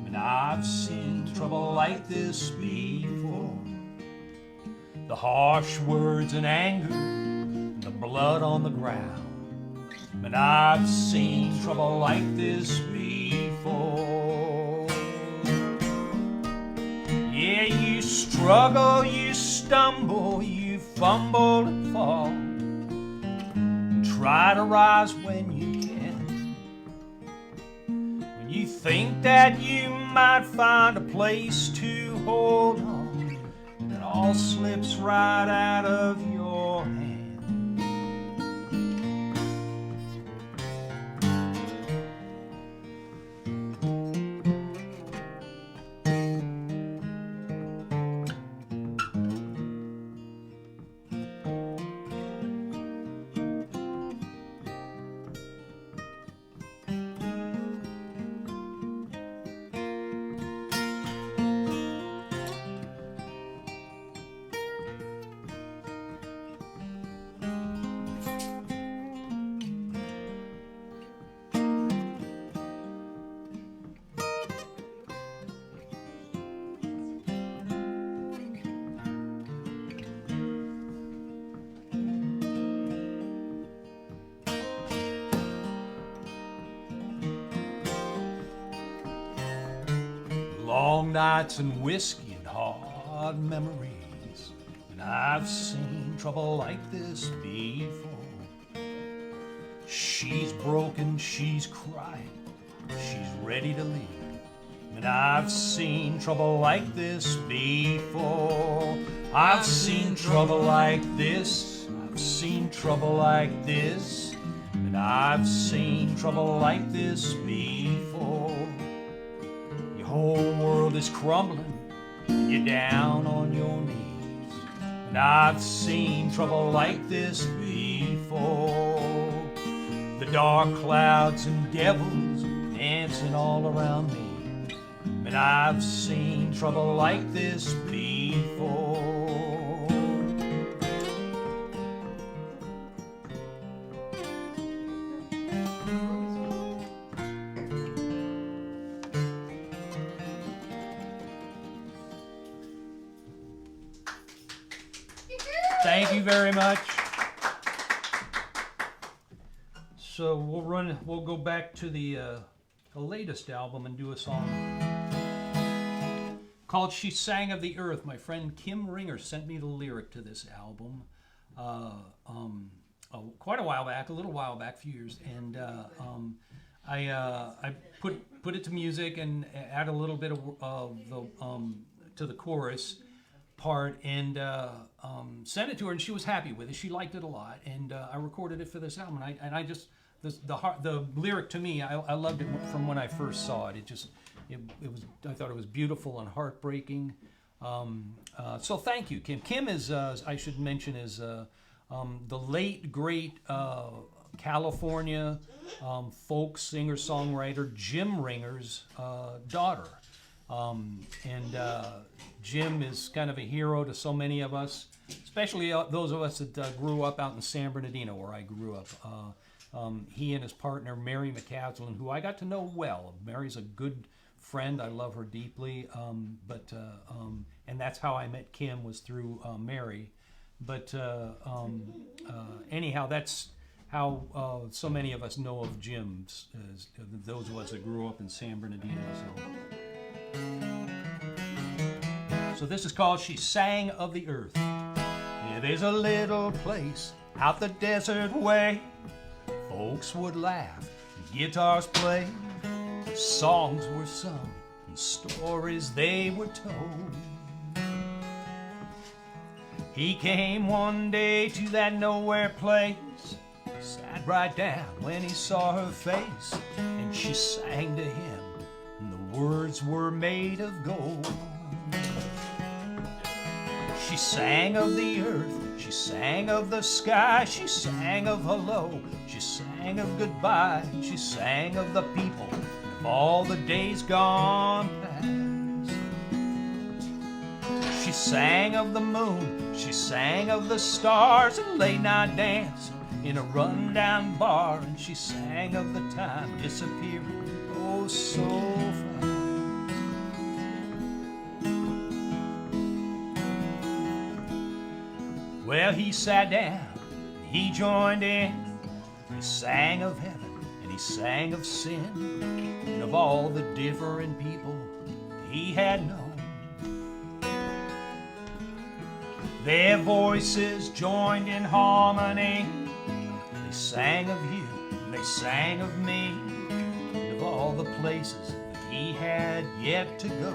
and I've seen trouble like this before. The harsh words and anger, and the blood on the ground, and I've seen trouble like this before. Yeah, you struggle, you stumble, you fumble and fall, and try to rise when you can. When you think that you might find a place to hold on, and it all slips right out of your hand. long nights and whiskey and hard memories. And I've seen trouble like this before. She's broken, she's crying, she's ready to leave. And I've seen trouble like this before. I've seen trouble like this. I've seen trouble like this. And I've seen trouble like this before. Your whole world is crumbling and you're down on your knees. And I've seen trouble like this before. The dark clouds and devils dancing all around me. And I've seen trouble like this before. Thank you very much. So we'll go back to the latest album and do a song called She Sang of the Earth. My friend Kim Ringer sent me the lyric to this album quite a while back, a few years, and I put it to music and add a little bit of the to the chorus part and sent it to her, and she was happy with it. She liked it a lot, and I recorded it for this album. And I just the lyric to me, I loved it from when I first saw it. It was, I thought it was beautiful and heartbreaking. So thank you, Kim. Kim is, I should mention, is the late, great California folk singer-songwriter Jim Ringer's daughter. Jim is kind of a hero to so many of us, especially those of us that grew up out in San Bernardino, where I grew up. He and his partner, Mary McCaslin, who I got to know well. Mary's a good friend. I love her deeply. And that's how I met Kim, was through Mary. But anyhow, that's how so many of us know of Jim, those of us that grew up in San Bernardino. So this is called She Sang of the Earth. Yeah, there's a little place out the desert way. Folks would laugh, guitars play, songs were sung, and stories they were told. He came one day to that nowhere place, sat right down when he saw her face, and she sang to him, and the words were made of gold. She sang of the earth, she sang of the sky, she sang of hello, she sang of goodbye, she sang of the people, of all the days gone past. She sang of the moon, she sang of the stars, and late night dancing in a rundown bar, and she sang of the time disappearing, oh so fast. Well, he sat down, he joined in, he sang of heaven, and he sang of sin, and of all the different people he had known. Their voices joined in harmony, they sang of you, and they sang of me, and of all the places that he had yet to go.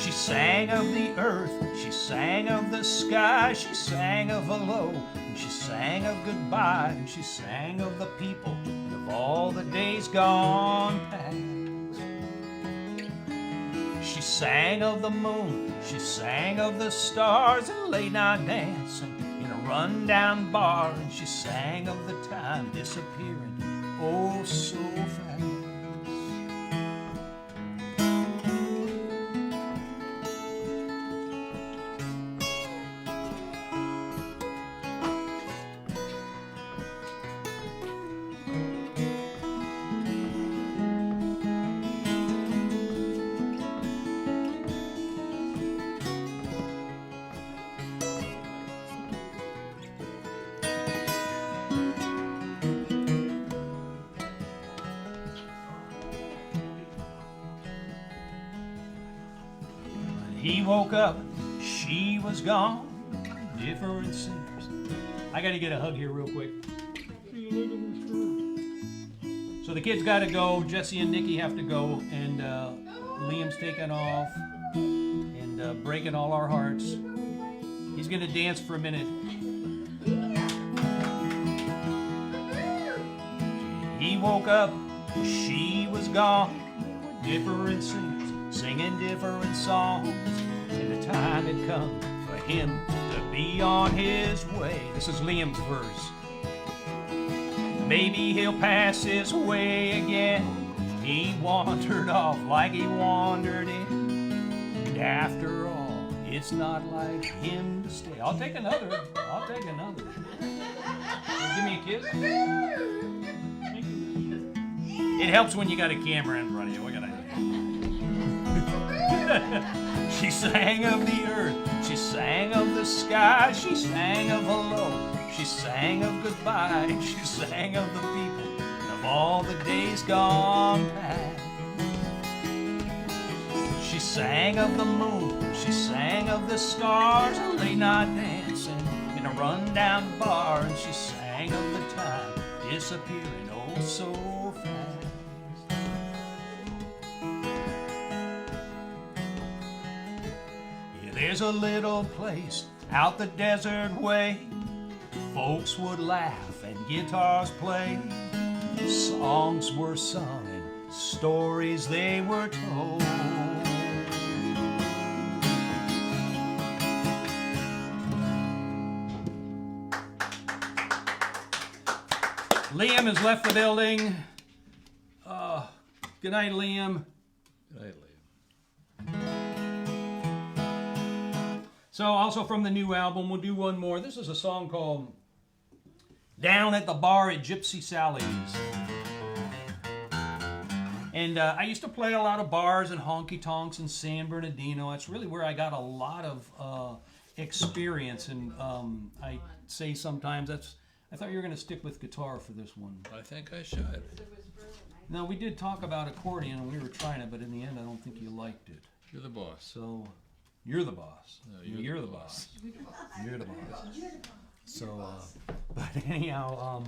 She sang of the earth, she sang of the sky, she sang of hello, and she sang of goodbye, and she sang of the people, and of all the days gone past. She sang of the moon, she sang of the stars, and late night dancing in a rundown bar, and she sang of the time disappearing, oh so fast. He woke up, she was gone. Different singers. I gotta get a hug here real quick. So the kids gotta go. Jesse and Nikki have to go, and Liam's taking off and breaking all our hearts. He's gonna dance for a minute. He woke up, she was gone. Different singers, singing different songs. And the time had come for him to be on his way. This is Liam's verse. Maybe he'll pass his way again. He wandered off like he wandered in. And after all, it's not like him to stay. I'll take another. I'll take another. Give me a kiss. It helps when you got a camera in front of you. What can I do? She sang of the earth. She sang of the sky. She sang of hello. She sang of goodbye. She sang of the people and of all the days gone past. She sang of the moon. She sang of the stars. A late night dancing in a rundown bar. And she sang of the time disappearing oh so fast. There's a little place out the desert way. Folks would laugh and guitars play. Songs were sung and stories they were told. Liam has left the building. Good night, Liam. Good night, Liam. So also from the new album, we'll do one more. This is a song called Down at the Bar at Gypsy Sally's. And I used to play a lot of bars and honky-tonks in San Bernardino. That's really where I got a lot of experience. And I say sometimes I thought you were going to stick with guitar for this one. I think I should. No, we did talk about accordion and we were trying it, but in the end I don't think you liked it. You're the boss. So... You're the boss. No, you're the boss. You're the boss. So, but anyhow,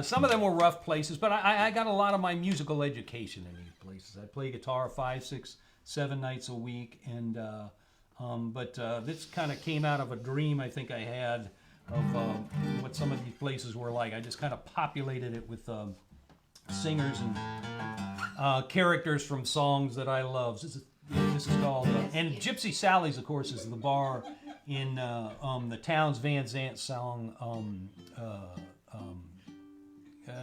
some of them were rough places, but I got a lot of my musical education in these places. I play guitar 5, 6, 7 nights a week, and but this kind of came out of a dream I think I had of what some of these places were like. I just kind of populated it with singers and characters from songs that I love. This is called, and Gypsy Sally's, of course, is the bar in the Townes Van Zandt song.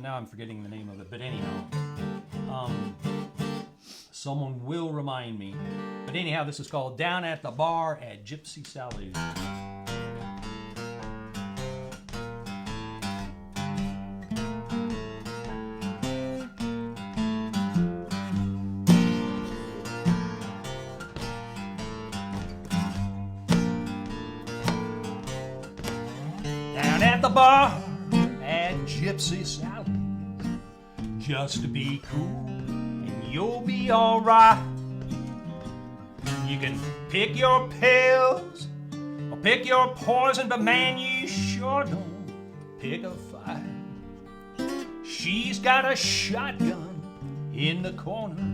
Now I'm forgetting the name of it, but anyhow, someone will remind me. But anyhow, this is called Down at the Bar at Gypsy Sally's. At the bar at Gypsy Sally's, just to be cool and you'll be alright. You can pick your pills or pick your poison, but man, you sure don't pick a fight. She's got a shotgun in the corner.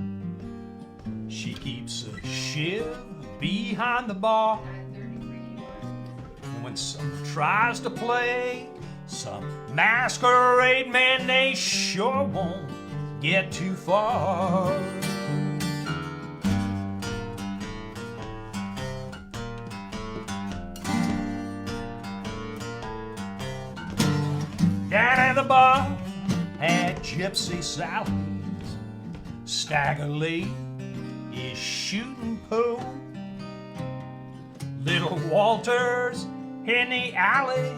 She keeps a shiv behind the bar. When someone tries to play some masquerade, man, they sure won't get too far. Down at the bar at Gypsy Sally's, Stagger Lee is shooting pool. Little Walter's in the alley,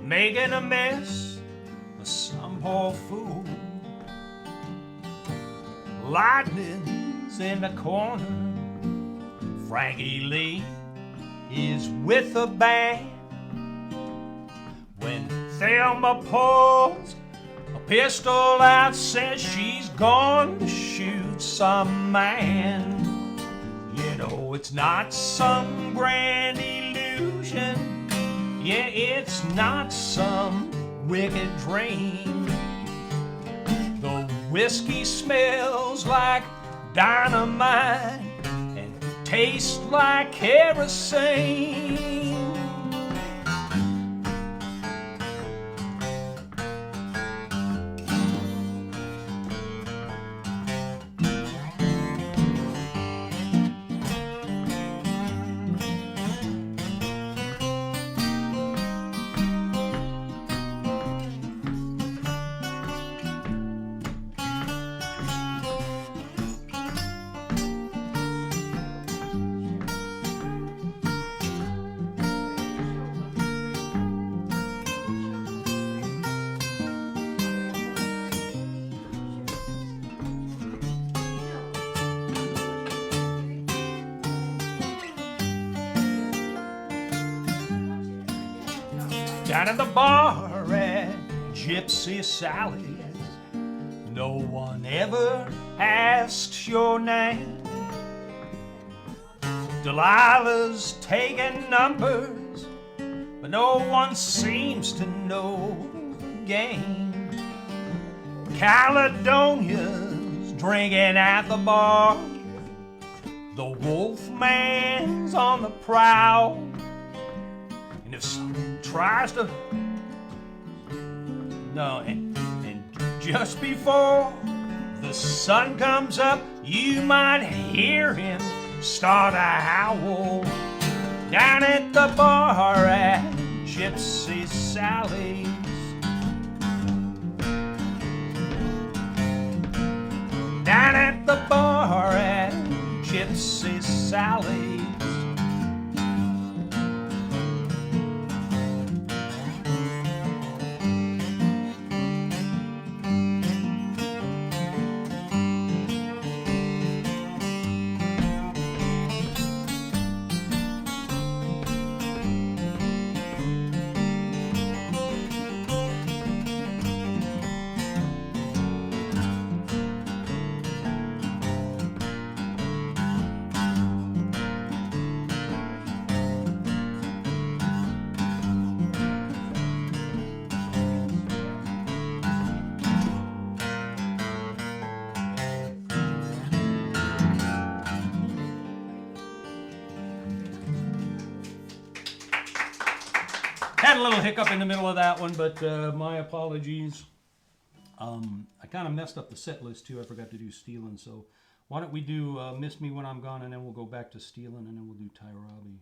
making a mess of some poor fool. Lightning's in the corner. Frankie Lee is with the band. When Thelma pulls a pistol out, says she's going to shoot some man. Yeah, No, it's not some grand illusion. Yeah, it's not some wicked dream. The whiskey smells like dynamite and tastes like kerosene. Down at the bar at Gypsy Sally's, no one ever asks your name. Delilah's taking numbers, but no one seems to know the game. Caledonia's drinking at the bar, the Wolfman's on the prowl. And if someone tries to, and just before the sun comes up, you might hear him start a howl. Down at the bar at Gypsy Sally's. Down at the bar at Gypsy Sally's. Had a little hiccup in the middle of that one, but my apologies. I kind of messed up the set list too. I forgot to do Stealin', so why don't we do Miss Me When I'm Gone, and then we'll go back to Stealin', and then we'll do ROBBY.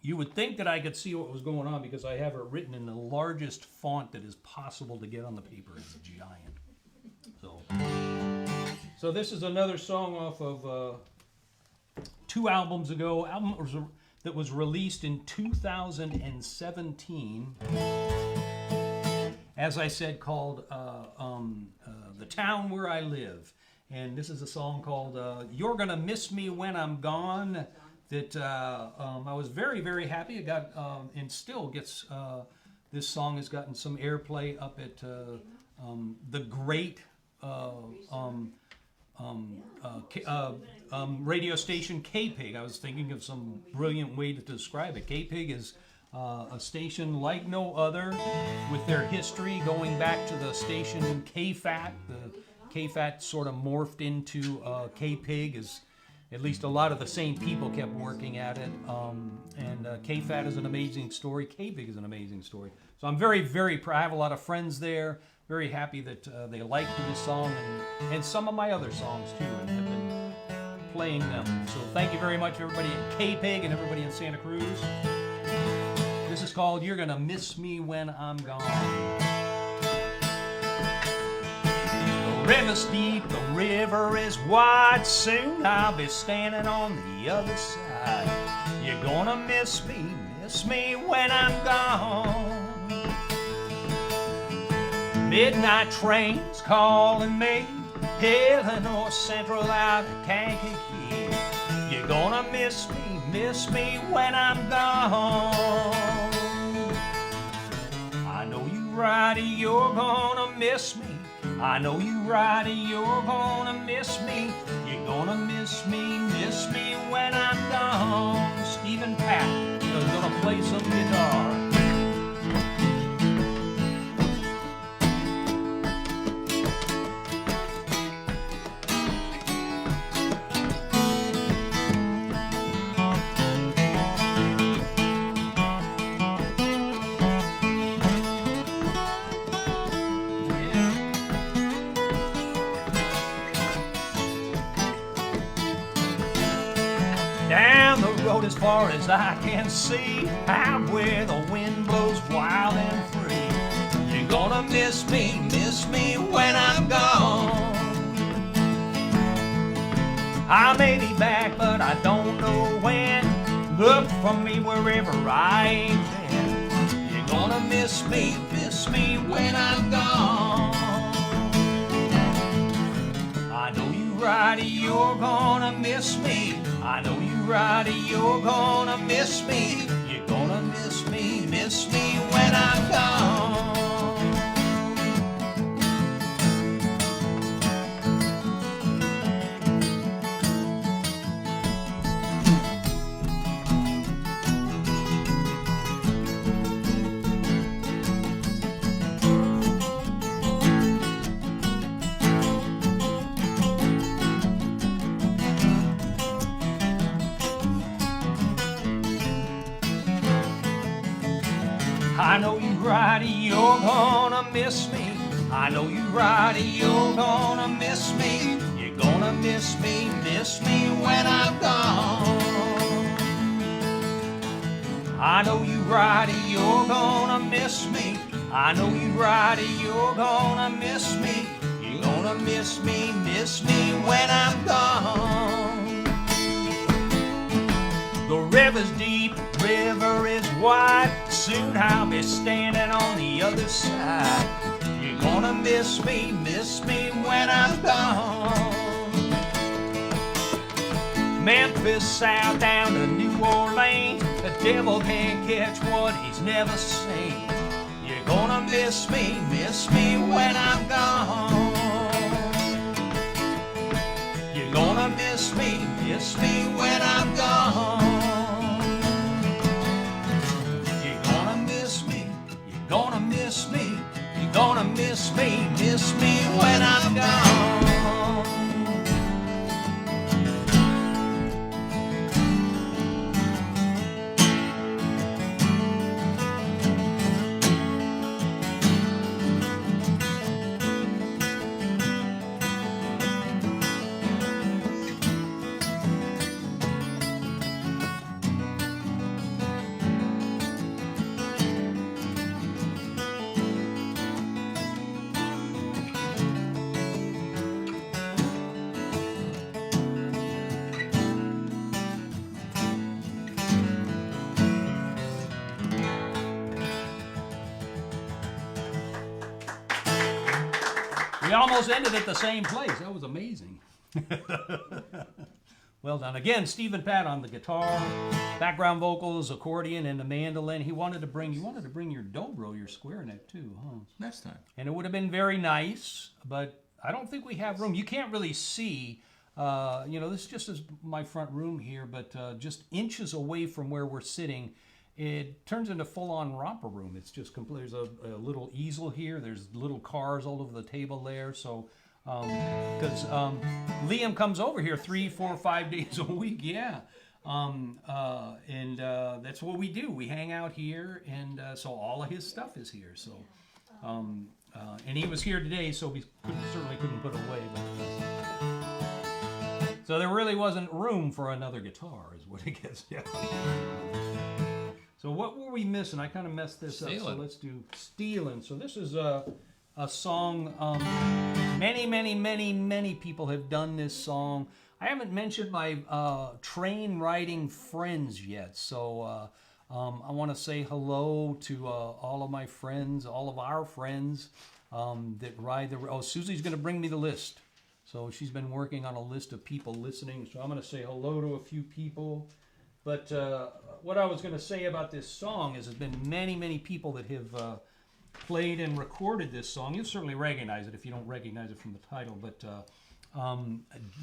You would think that I could see what was going on because I have it written in the largest font that is possible to get on the paper. It's giant. So this is another song off of 2 albums ago. Album that was released in 2017. As I said, called The Town Where I Live. And this is a song called You're Gonna Miss Me When I'm Gone. That I was very, very happy. It got, and still gets, this song has gotten some airplay up at the great radio station K-Pig. I was thinking of some brilliant way to describe it. K-Pig is a station like no other, with their history going back to the station K-Fat. The K-Fat sort of morphed into K-Pig, as at least a lot of the same people kept working at it. And K-Fat is an amazing story. K-Pig is an amazing story. So I'm very, very proud. I have a lot of friends there. Very happy that they liked this song and some of my other songs too, and have been playing them. So thank you very much, everybody at K-Pig and everybody in Santa Cruz. This is called You're Gonna Miss Me When I'm Gone. The river's deep, the river is wide. Soon I'll be standing on the other side. You're gonna miss me when I'm gone. Midnight trains calling me, Illinois Central out of Kankakee. You're gonna miss me when I'm gone. I know you right, you're gonna miss me I know you right, you're gonna miss me. You're gonna miss me when I'm gone. Stephen Patt is gonna play some guitar. Down the road as far as I can see, out where the wind blows wild and free. You're gonna miss me when I'm gone. I may be back, but I don't know when. Look for me wherever I ain't been. You're gonna miss me when I'm gone. I know you right, you're gonna miss me. I know you right, you're gonna miss me. You're gonna miss me when I'm gone. I know you right, you're gonna miss me. I know you right, you're gonna miss me. You're gonna miss me when I'm gone. I know you right, you're gonna miss me. I know you right, you're gonna miss me. You're gonna miss me when I'm gone. The river's deep, river is wide. Soon I'll be standing on the other side. You're gonna miss me when I'm gone. Memphis south down to New Orleans, the devil can't catch what he's never seen. You're gonna miss me when I'm gone. You're gonna miss me when I'm gone. Gonna miss me, you're gonna miss me when I'm gone. We almost ended at the same place. That was amazing. Well done. Again, Stephen Patt on the guitar, background vocals, accordion, and the mandolin. You wanted to bring your dobro, your square neck too, huh? Next time. And it would have been very nice, but I don't think we have room. You can't really see. This just is my front room here, but just inches away from where we're sitting, it turns into full-on romper room. It's just complete. There's a little easel here. There's little cars all over the table there. So, because Liam comes over here 3, 4, 5 days a week, yeah. That's what we do. We hang out here, and so all of his stuff is here. So, and he was here today, so we certainly couldn't put away. But, so there really wasn't room for another guitar, is what it gets. Yeah. So what were we missing? I kind of messed this up. So let's do "Stealin'." So this is a song. Many people have done this song. I haven't mentioned my train riding friends yet. So I want to say hello to all of my friends, all of our friends that ride the. Oh, Susie's going to bring me the list. So she's been working on a list of people listening. So I'm going to say hello to a few people. But what I was going to say about this song is there's been many people that have played and recorded this song. You'll certainly recognize it if you don't recognize it from the title. But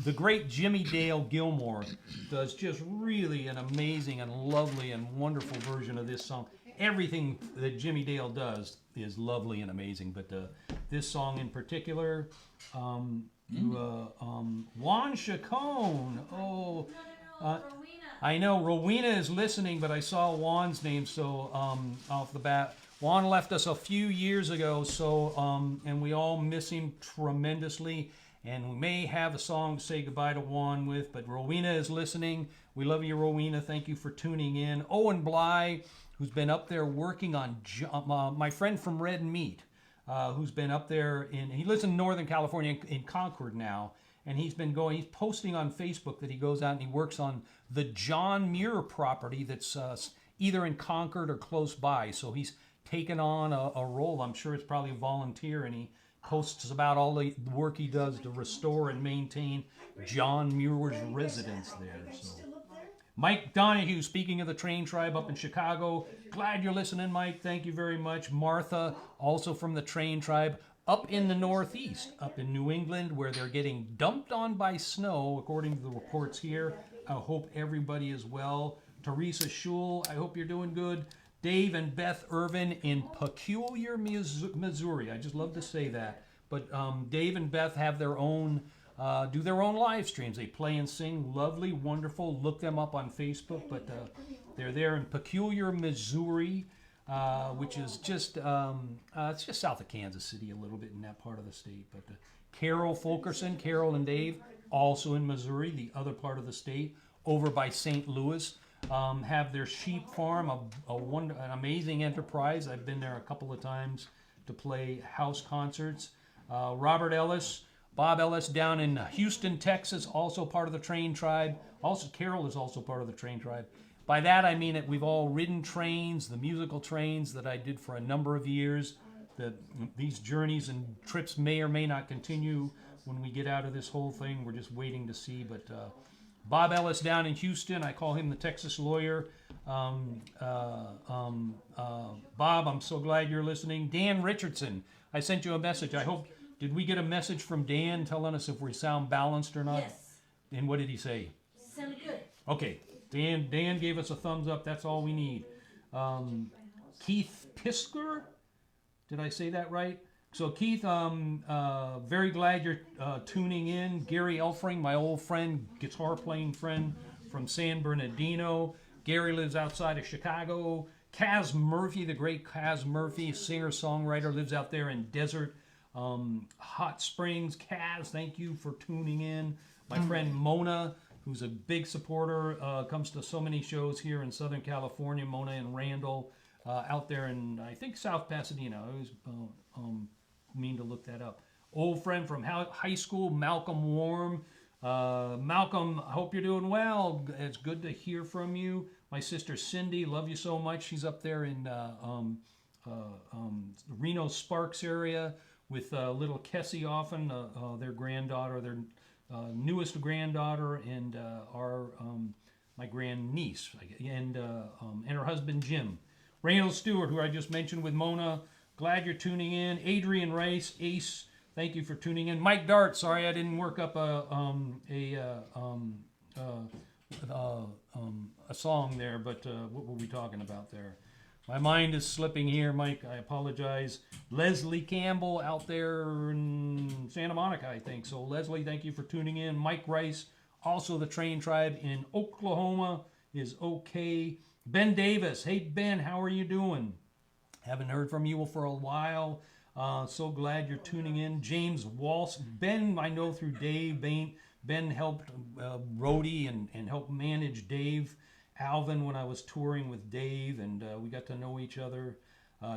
the great Jimmy Dale Gilmore does just really an amazing and lovely and wonderful version of this song. Everything that Jimmy Dale does is lovely and amazing, but this song in particular, Juan Chacon. Oh, Rowena. I know Rowena is listening, but I saw Juan's name, so off the bat. Juan left us a few years ago, so and we all miss him tremendously. And we may have a song to say goodbye to Juan with, but Rowena is listening. We love you, Rowena. Thank you for tuning in. Owen Bly, who's been up there working on my friend from Red Meat, who's been up there he lives in Northern California in Concord now, and he's posting on Facebook that he goes out and he works on the John Muir property that's either in Concord or close by. So he's taken on a role. I'm sure it's probably a volunteer, and he posts about all the work he does to restore and maintain John Muir's residence there. So. Mike Donahue, speaking of the Train Tribe up in Chicago, glad you're listening, Mike. Thank you very much. Martha, also from the Train Tribe, up in the Northeast, up in New England, where they're getting dumped on by snow, according to the reports here. I hope everybody is well. Teresa Schul, I hope you're doing good. Dave and Beth Irvin in Peculiar, Missouri. I just love to say that. But Dave and Beth have their own, do their own live streams. They play and sing. Lovely, wonderful. Look them up on Facebook. But they're there in Peculiar, Missouri, which is just, it's just south of Kansas City a little bit in that part of the state. But Carol Fulkerson, Carol and Dave, also in Missouri, the other part of the state, over by St. Louis. Have their sheep farm, an amazing enterprise. I've been there a couple of times to play house concerts. Robert Ellis, Bob Ellis down in Houston, Texas, also part of the Train Tribe. Also, Carol is also part of the Train Tribe. By that I mean that we've all ridden trains, the musical trains that I did for a number of years. These journeys and trips may or may not continue when we get out of this whole thing. We're just waiting to see, but Bob Ellis down in Houston, I call him the Texas lawyer. Bob, I'm so glad you're listening. Dan Richardson, I sent you a message. Did we get a message from Dan telling us if we sound balanced or not? Yes. And what did he say? Sounded good. Okay, Dan gave us a thumbs up. That's all we need. Keith Pisker, did I say that right? So Keith, very glad you're tuning in. Gary Elfring, my old friend, guitar playing friend from San Bernardino. Gary lives outside of Chicago. Kaz Murphy, the great Kaz Murphy, singer-songwriter, lives out there in Desert Hot Springs. Kaz, thank you for tuning in. My friend Mona, who's a big supporter, comes to so many shows here in Southern California. Mona and Randall out there in, I think, South Pasadena. I always mean to look that up. Old friend from high school, Malcolm Warm. Malcolm, I hope you're doing well. It's good to hear from you. My sister Cindy, love you so much. She's up there in Reno Sparks area with little Kessie often, their granddaughter, their newest granddaughter, and my grandniece, and her husband Jim. Randall Stewart, who I just mentioned with Mona. Glad you're tuning in. Adrian Rice, Ace, thank you for tuning in. Mike Dart, sorry I didn't work up a song there, but what were we talking about there? My mind is slipping here, Mike. I apologize. Leslie Campbell out there in Santa Monica, I think. So Leslie, thank you for tuning in. Mike Rice, also the Train Tribe in Oklahoma, is okay. Ben Davis, hey Ben, how are you doing? Haven't heard from you for a while. So glad you're tuning in. James Walsh. Ben, I know through Dave. Ben helped Rhodey and helped manage Dave Alvin when I was touring with Dave, and we got to know each other.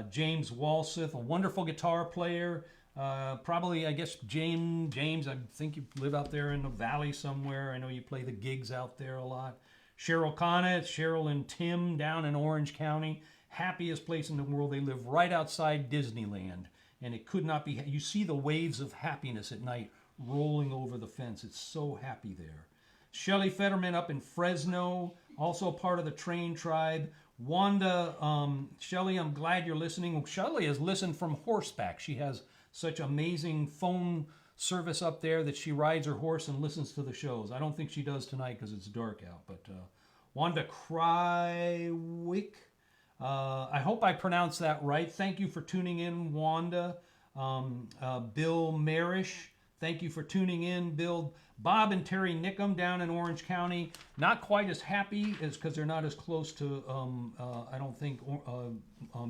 James Walseth, a wonderful guitar player. Probably, I guess, James, I think you live out there in the valley somewhere. I know you play the gigs out there a lot. Cheryl Connett, Cheryl and Tim down in Orange County. Happiest place in the world. They live right outside Disneyland, and it could not be. You see the waves of happiness at night rolling over the fence. It's so happy there. Shelley Fetterman up in Fresno, also part of the Train Tribe. Wanda, Shelley, I'm glad you're listening. Shelley has listened from horseback. She has such amazing phone service up there that she rides her horse and listens to the shows. I don't think she does tonight because it's dark out. But Wanda Krywick, I hope I pronounced that right. Thank you for tuning in, Wanda. Bill Marish, thank you for tuning in, Bill. Bob and Terry Nickham down in Orange County, not quite as happy as because they're not as close to, I don't think,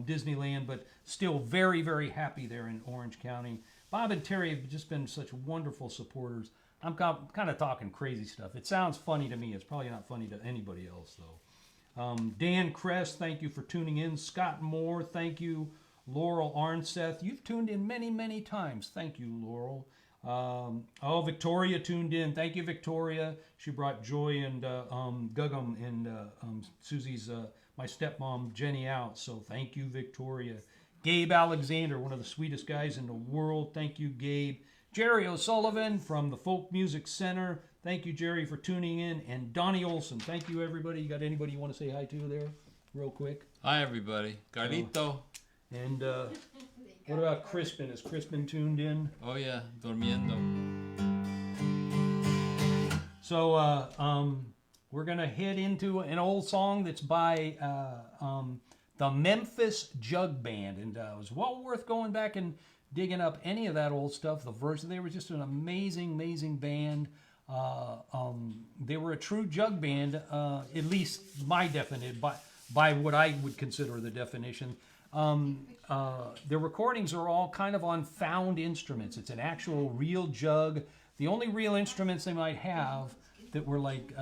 Disneyland, but still very, very happy there in Orange County. Bob and Terry have just been such wonderful supporters. I'm kind of talking crazy stuff. It sounds funny to me. It's probably not funny to anybody else, though. Dan Kress, thank you for tuning in. Scott Moore, thank you. Laurel Arnseth, you've tuned in many, many times. Thank you, Laurel. Victoria tuned in. Thank you, Victoria. She brought Joy and Gugum and Susie's, my stepmom, Jenny out. So thank you, Victoria. Gabe Alexander, one of the sweetest guys in the world. Thank you, Gabe. Jerry O'Sullivan from the Folk Music Center. Thank you, Jerry, for tuning in. And Donnie Olson. Thank you, everybody. You got anybody you want to say hi to there real quick? Hi, everybody. Carlito. And what about Crispin? Is Crispin tuned in? Oh, yeah. Durmiendo. So we're going to head into an old song that's by the Memphis Jug Band. And it was well worth going back and digging up any of that old stuff. The version, they were just an amazing, amazing band. They were a true jug band, at least my definition, by what I would consider the definition. Their recordings are all kind of on found instruments. It's an actual real jug. The only real instruments they might have that were like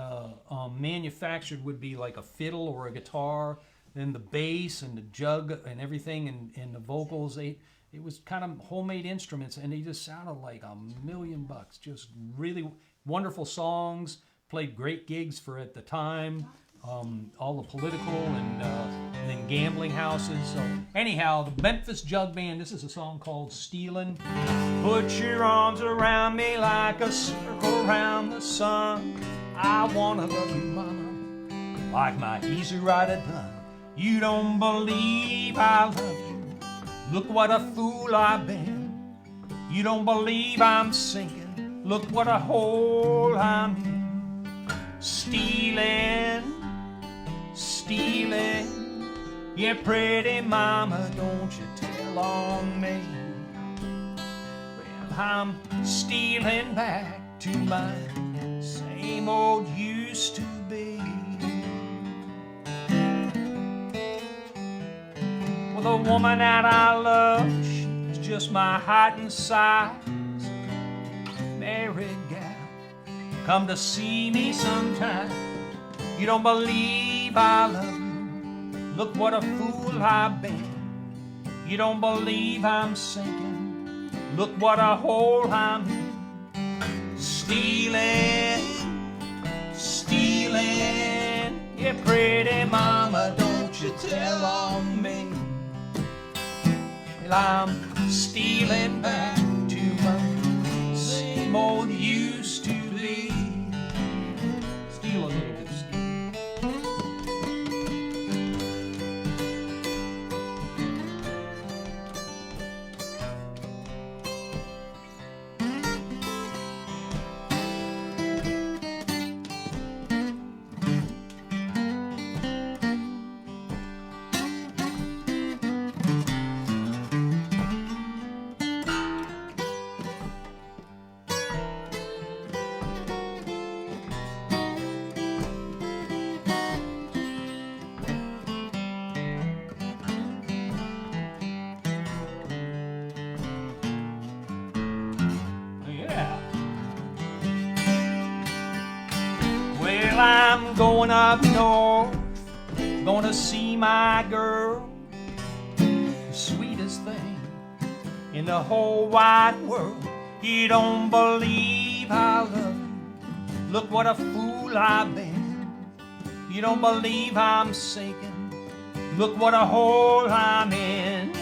manufactured would be like a fiddle or a guitar. Then the bass and the jug and everything and the vocals, it was kind of homemade instruments, and they just sounded like $1,000,000. Just really wonderful songs, played great gigs for at the time. All the political and then gambling houses. So anyhow, the Memphis Jug Band, this is a song called "STEALIN." Put your arms around me like a circle around the sun. I wanna love you, mama, like my Easy Rider done. You don't believe I love you. Look what a fool I've been. You don't believe I'm sinking. Look what a hole I'm in. Stealing, stealing. Yeah, pretty mama, don't you tell on me. Well, I'm stealing back to my same old used to be. Well, the woman that I love, she's just my height and size. Married gal, come to see me sometime. You don't believe I love you. Look what a fool I've been. You don't believe I'm sinking. Look what a hole I'm in. Stealing, stealing. Yeah, pretty mama, don't you tell on me. Well, I'm stealing back to my same old used to be. Steal a little bit, I'm going up north, gonna see my girl, the sweetest thing in the whole wide world. You don't believe I love you. Look what a fool I've been. You don't believe I'm sinking. Look what a hole I'm in.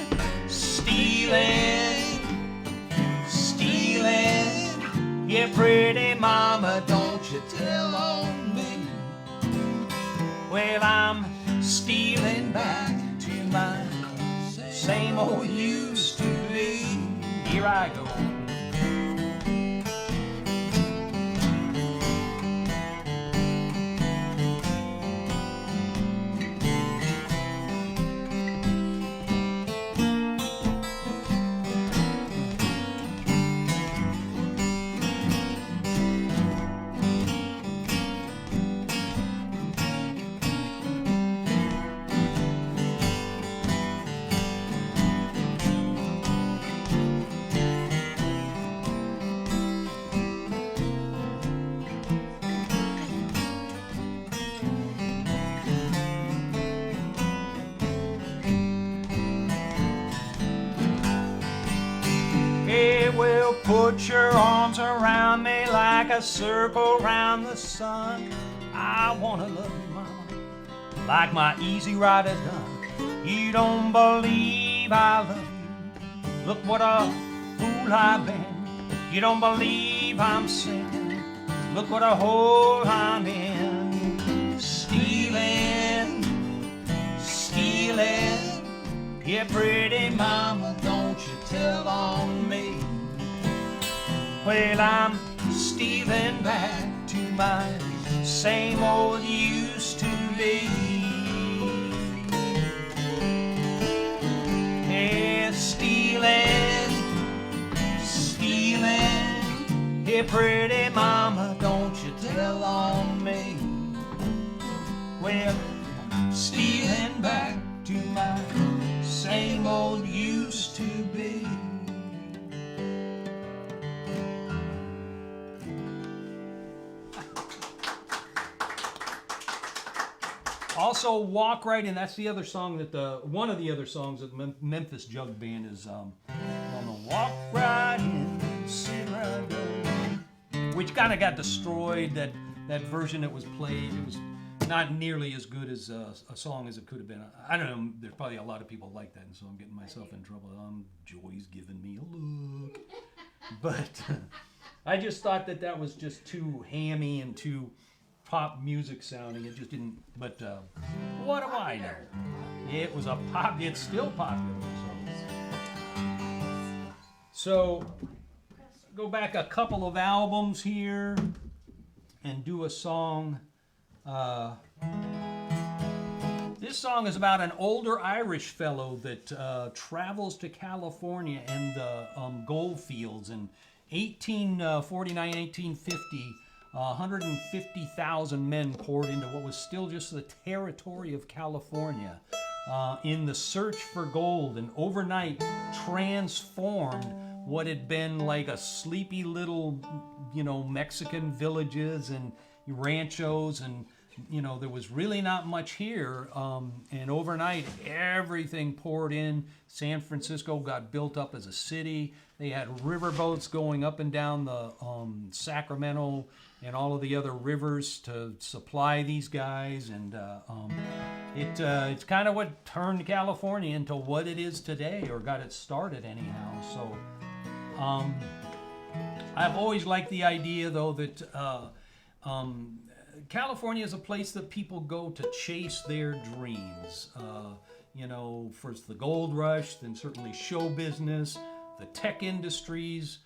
Stealing, stealing. Yeah, pretty mama, don't you tell on me. Well, I'm stealing back to my same old used to be. Here I go. Well, put your arms around me like a circle around the sun. I wanna love you, mama, like my easy rider done. You don't believe I love you. Look what a fool I've been. You don't believe I'm singing. Look what a hole I'm in. Stealing, stealing. Yeah, pretty mama, don't you tell on me. Well, I'm stealing back to my same old used to be. Yeah, stealing, stealing. Yeah, pretty mama, don't you tell on me. Well, stealing back to my same old used to be. Also, Walk Right In. That's the other song that one of the other songs that Memphis Jug Band is on the Walk Right In, sit right down, which kind of got destroyed. That version that was played, it was not nearly as good as a song as it could have been. I don't know. There's probably a lot of people like that, and so I'm getting myself in trouble. Joy's giving me a look, but I just thought that was just too hammy and too pop music sounding. It just didn't, but what do I know? It was a pop, it's still popular. So go back a couple of albums here and do a song. This song is about an older Irish fellow that travels to California and the gold fields in 1849, 1850. 150,000 men poured into what was still just the territory of California in the search for gold, and overnight transformed what had been like a sleepy little, Mexican villages and ranchos, and there was really not much here, and overnight everything poured in. San Francisco got built up as a city. They had riverboats going up and down the Sacramento and all of the other rivers to supply these guys, and it's kind of what turned California into what it is today, or got it started anyhow. So I've always liked the idea, though, that California is a place that people go to chase their dreams. First the gold rush, then certainly show business, the tech industries,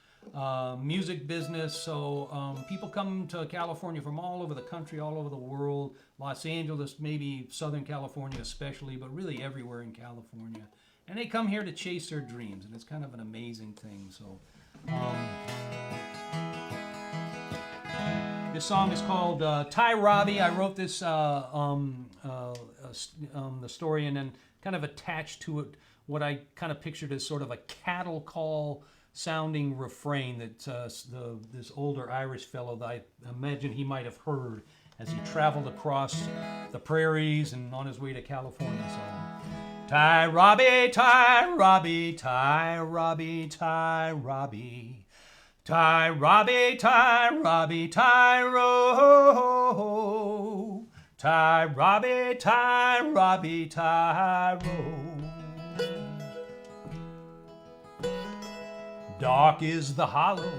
music business. So people come to California from all over the country, all over the world. Los Angeles, maybe Southern California especially, but really everywhere in California. And they come here to chase their dreams, and it's kind of an amazing thing. So this song is called Ty Robbie. I wrote this, the story, and then kind of attached to it what I kind of pictured as sort of a cattle call sounding refrain that this older Irish fellow that I imagine he might have heard as he traveled across the prairies and on his way to California. So, Ty Robbie, Ty Robbie, Ty Robbie, Ty Robbie. Ty Robbie, Ty Robbie, Tyro. Ty Robbie, Ty Robbie, Tyro. Dark is the hollow,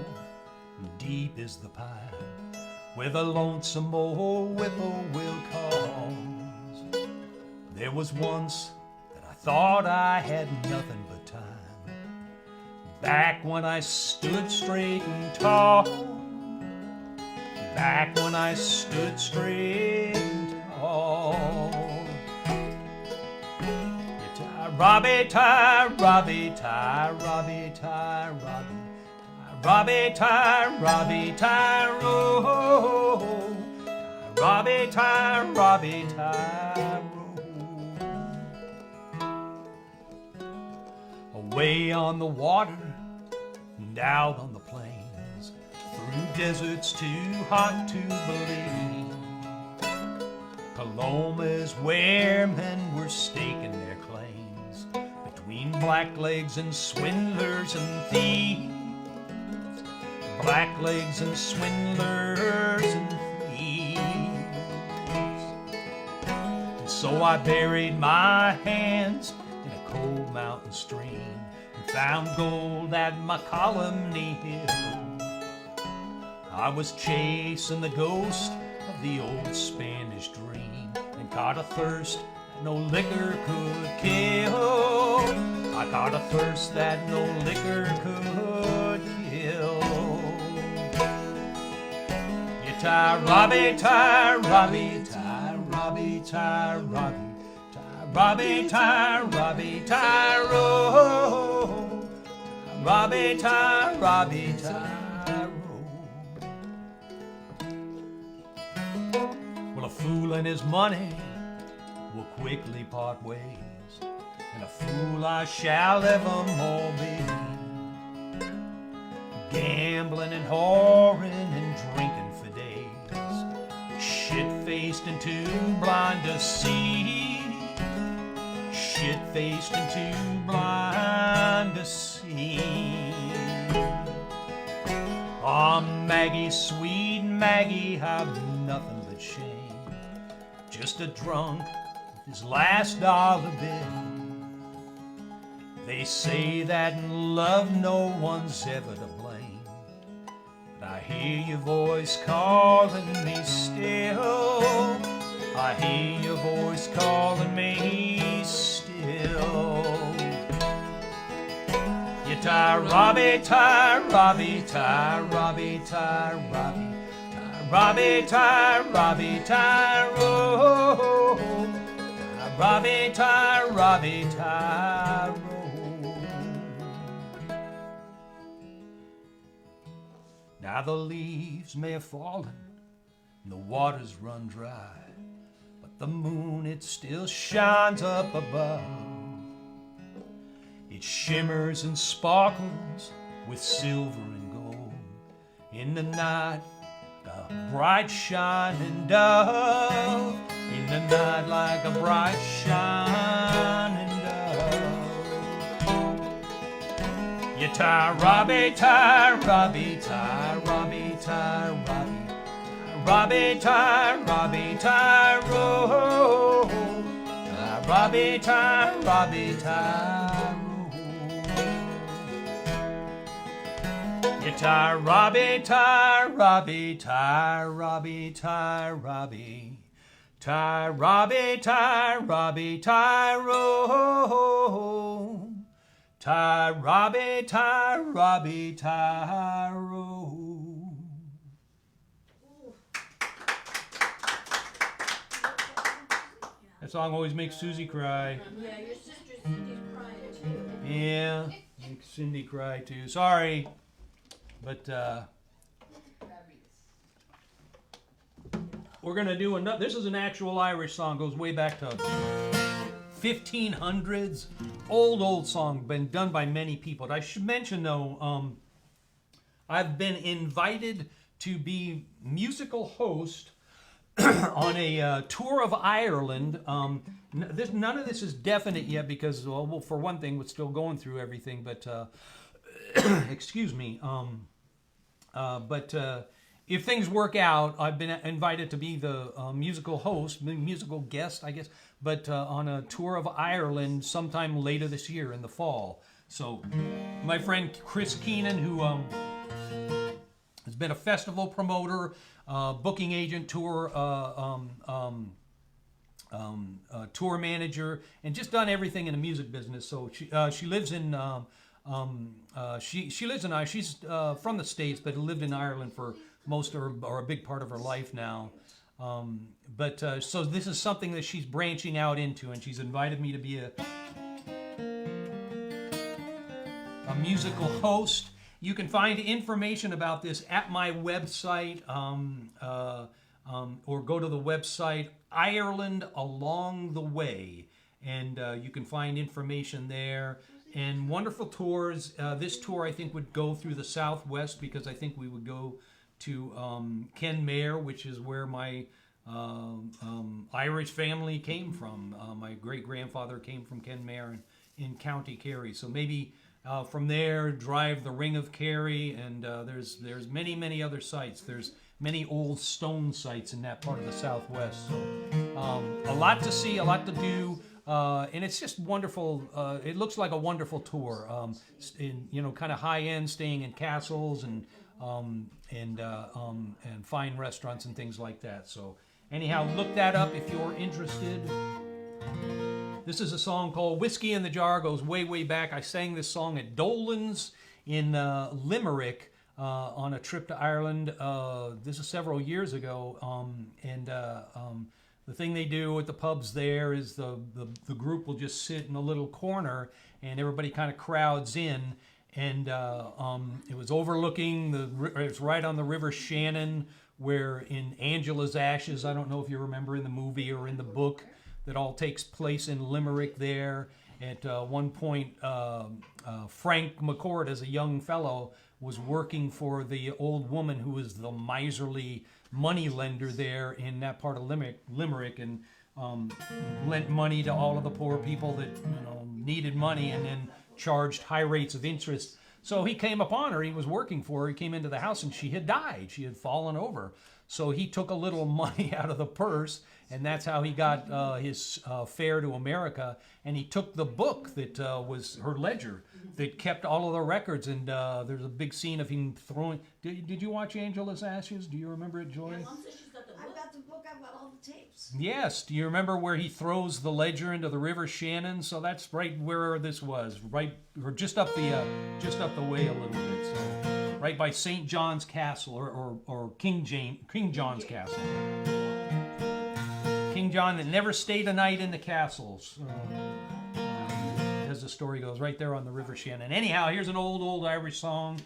deep is the pine, where the lonesome old whippoorwill calls. There There was once that I thought I had nothing but time. Back when I stood straight and tall. Back when I stood straight and tall. You tie, Robbie, tie, Robbie, tie, Robbie, tie, Robbie. Robbie, tie, Robbie, tie, row. Robbie, tie, Robbie, tie, row. Away on the water and out on the plains, through deserts too hot to believe. Caloma is where men were staking their claims, between blacklegs and swindlers and thieves. Blacklegs and swindlers and thieves. And so I buried my hands in a cold mountain stream and found gold at Macalumny Hill. I was chasing the ghost of the old Spanish dream and caught a thirst that no liquor could kill. I caught a thirst that no liquor could kill. You tie, Robbie, tie, Robbie, tie, Robbie, tie, Robbie, tie, Robbie, tie, Robbie, tie, row. Robbie, tie, Robbie, tie, row. Well, a fool and his money will quickly part ways, and a fool I shall evermore be. Gambling and whoring and drinking for days, shit-faced and too blind to see. Shit-faced and too blind to see. Ah, Maggie, sweet Maggie, have nothing but shame. Just a drunk with his last dollar bill. They say that in love no one's ever to blame, but I hear your voice calling me still. I hear your voice calling me still. You tie, Robbie, tie, Robbie, tie, Robbie, tie, Robbie, tie, Robbie, tie, Robbie, tie, row. Robbie, tie, Robbie, tie, row. Now the leaves may have fallen and the waters run dry, but the moon, it still shines up above. It shimmers and sparkles with silver and gold in the night, a bright shining dove. In the night like a bright shining dove. You tie, Robbie, tie, Robbie, tie, Robbie, tie, Robbie, Robbie, tie, Robbie, tie, row. Robbie, tie, Robbie, tie, row. You tie, Robbie, tie, Robbie, tie, Robbie, tie, Robbie. Tie, Robbie, tie, Robbie, tie, row. Tie, Robbie, tie, Robbie, tie, row. That song always makes Susie cry. Yeah, your sister Cindy's crying too. Yeah, makes Cindy cry too. Sorry, but we're gonna do another. This is an actual Irish song. Goes way back to 1500s. Old song. Been done by many people. I should mention though, I've been invited to be musical host on a tour of Ireland. None of this is definite yet because, well, for one thing, we're still going through everything. But excuse me. But if things work out, I've been invited to be the musical host, musical guest, I guess, but on a tour of Ireland sometime later this year in the fall. So my friend Chris Keenan, who has been a festival promoter, booking agent, tour tour manager, and just done everything in the music business. So she lives in she lives in she's from the States, but lived in Ireland for most or a big part of her life now. So this is something that she's branching out into, and she's invited me to be a musical host. You can find information about this at my website, or go to the website Ireland Along the Way, and you can find information there. And wonderful tours. This tour I think would go through the Southwest, because I think we would go to Kenmare, which is where my Irish family came from. My great-grandfather came from Kenmare in County Kerry. So maybe from there, drive the Ring of Kerry, and there's many other sites. There's many old stone sites in that part of the Southwest. So a lot to see, a lot to do, and it's just wonderful. It looks like a wonderful tour. Kind of high end, staying in castles and fine restaurants and things like that. So anyhow, look that up if you're interested. This is a song called Whiskey in the Jar. Goes way back. I sang this song at Dolan's in Limerick on a trip to Ireland. This is several years ago. The thing they do at the pubs there is the group will just sit in a little corner, and everybody kind of crowds in. And it was overlooking it's right on the River Shannon, where in Angela's Ashes, I don't know if you remember in the movie or in the book, that all takes place in Limerick there. At one point, Frank McCord, as a young fellow, was working for the old woman who was the miserly money lender there in that part of Limerick, and lent money to all of the poor people that needed money, and then charged high rates of interest. So he came upon her, he was working for her, he came into the house, and she had died. She had fallen over. So he took a little money out of the purse, and that's how he got his fare to America. And he took the book that was her ledger that kept all of the records. And there's a big scene of him throwing. Did you watch Angela's Ashes? Do you remember it, Joy? Mom says she's got the book. I've got the book. I've got all the tapes. Yes. Do you remember where he throws the ledger into the River Shannon? So that's right where this was, right, or just up the way a little bit. So right by St. John's Castle, or King John's Castle. King John that never stayed a night in the castles, as the story goes, right there on the River Shannon. Anyhow, here's an old Irish song.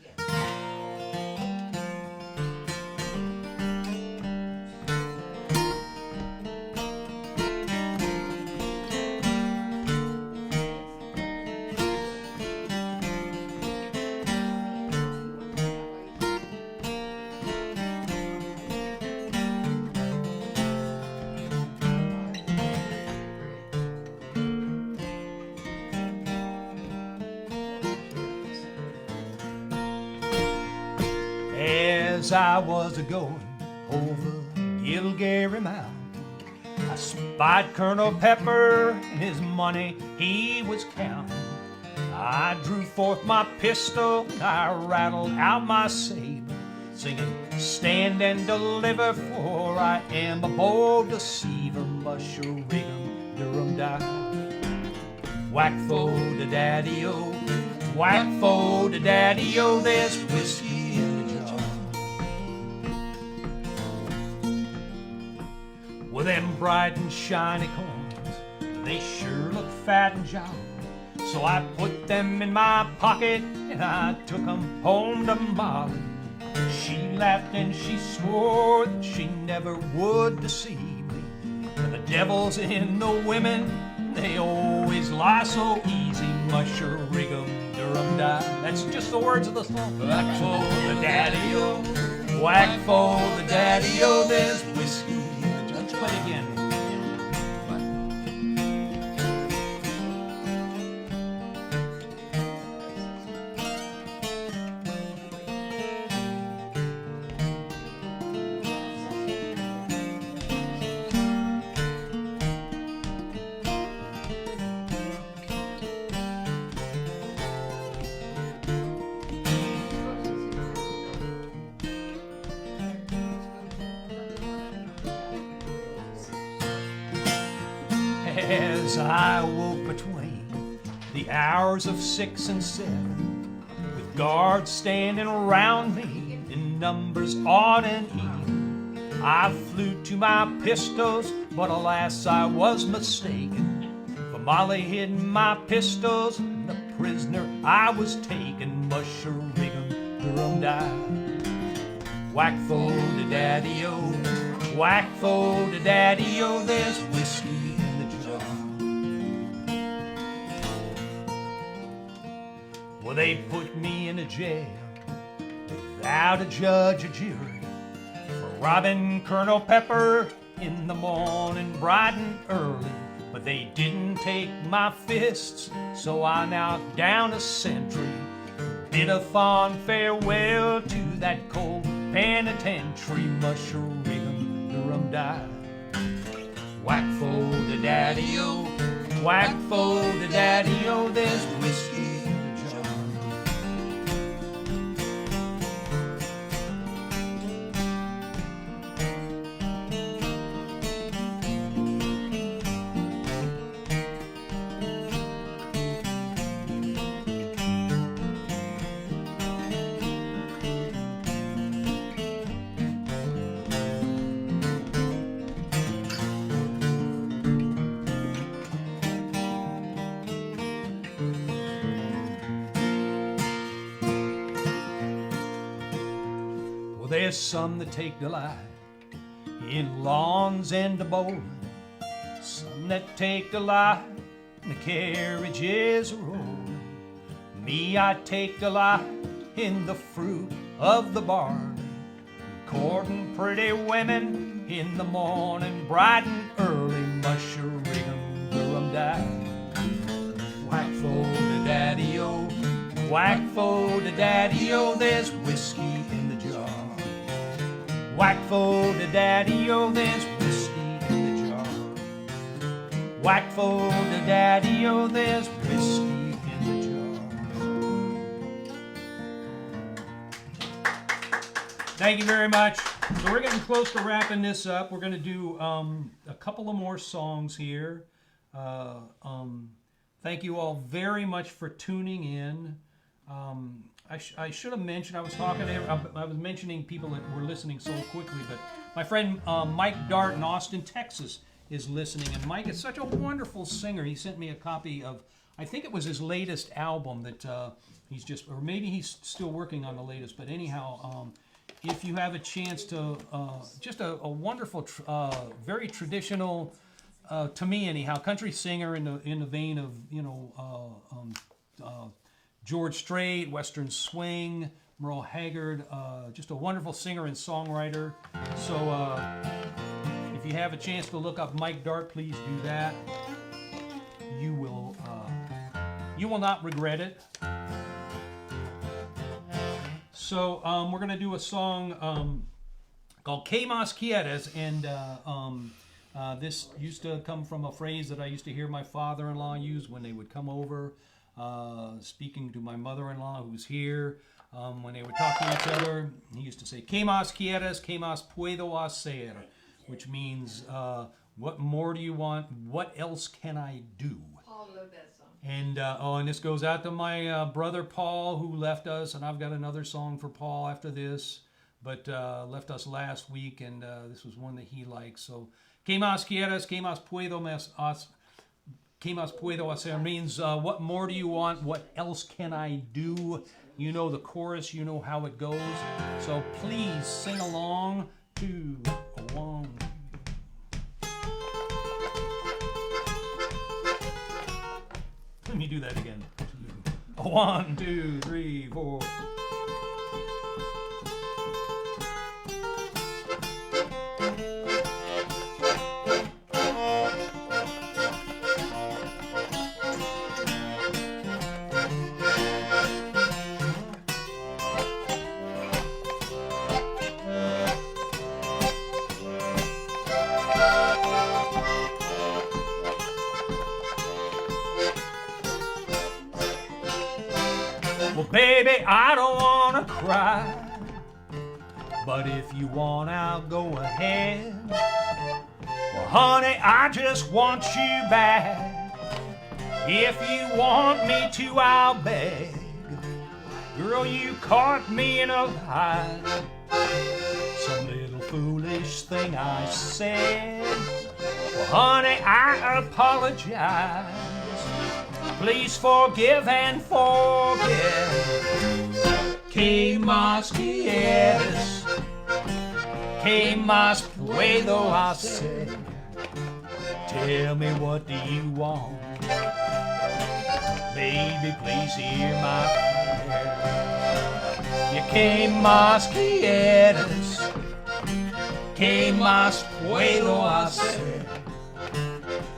As I was a-going over Gilgary Mound, I spied Colonel Pepper and his money he was counting. I drew forth my pistol and I rattled out my saber, singing, "Stand and deliver, for I am a bold deceiver, mushroom Durham die." Whack fo da daddy-o, whack fo da daddy-o, there's whiskey in the jar. With them bright and shiny coins, they sure look fat and jolly. So I put them in my pocket and I took them home to Molly. She laughed and she swore that she never would deceive me. But the devil's in the women, they always lie so easy. Mushroom Durham die. That's just the words of the song. Whack for the daddy-o, whack for the daddy-o, there's whiskey. Let's play again. As I woke between the hours of 6 and 7, with guards standing around me in numbers odd and even, I flew to my pistols, but alas I was mistaken. For Molly hid my pistols, and the prisoner I was taken. Mush-a-rig-em, drum-die. Whack-fo-da-daddy-o, whack-fo-da-daddy-o, there's whiskey in the jar. Well, they put me in a jail without a judge or jury for robbing Colonel Pepper in the morning bright and early. But they didn't take my fists, so I knocked down a sentry. Bid a fond farewell to that cold penitentiary. Mush-a-rig-em, drum-die. Whack-fo-da-daddy-o, whack-fo-da-daddy-o, there's whiskey in the jar. There's some that take delight in lawns and the bowling, some that take delight in the carriages rolling. Me, I take delight in the fruit of the barley, courting pretty women in the morning bright and early. Mush-a-rig-em, drum-die. Whack-fo-da-daddy-o, whack-fo-da-daddy-o, there's whiskey in the jar. Whack-fo-da-daddy-o, there's whiskey in the jar. Whack-fo-da-daddy-o, there's whiskey in the jar. Thank you very much. So we're getting close to wrapping this up. We're going to do a couple of more songs here. Thank you all very much for tuning in. I should have mentioned, I was mentioning people that were listening so quickly, but my friend Mike Dart in Austin, Texas is listening, and Mike is such a wonderful singer. He sent me a copy of, I think it was his latest album that he's just, or maybe he's still working on the latest, but anyhow, if you have a chance to, just a wonderful, very traditional, to me anyhow, country singer in the vein of, you know, George Strait, Western Swing, Merle Haggard, just a wonderful singer and songwriter. So if you have a chance to look up Mike Dart, please do that. You will not regret it. So we're going to do a song called Que Mas Quieres, and this used to come from a phrase that I used to hear my father-in-law use when they would come over, speaking to my mother-in-law who's here. When they would talk to each other, he used to say, "Que mas quieres, que mas puedo hacer," which means, what more do you want? What else can I do? Paul wrote that song. And and this goes out to my brother Paul, who left us, and I've got another song for Paul after this, but left us last week, and this was one that he liked. So, "Que mas quieres, que mas puedo hacer" means, what more do you want? What else can I do? You know the chorus, you know how it goes. So please sing along to 1. Let me do that again. 1, 2, 3, 4. Well, baby, I don't wanna cry, but if you want, I'll go ahead. Well, honey, I just want you back. If you want me to, I'll beg. Girl, you caught me in a lie. Some little foolish thing I said. Well, honey, I apologize. Please forgive and forget. Que más quieres? Que más puedo hacer? Tell me, what do you want? Baby, please hear my prayer. You que más quieres? Que más puedo hacer?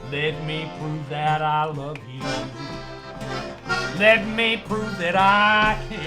Let me prove that I love you. Let me prove that I care.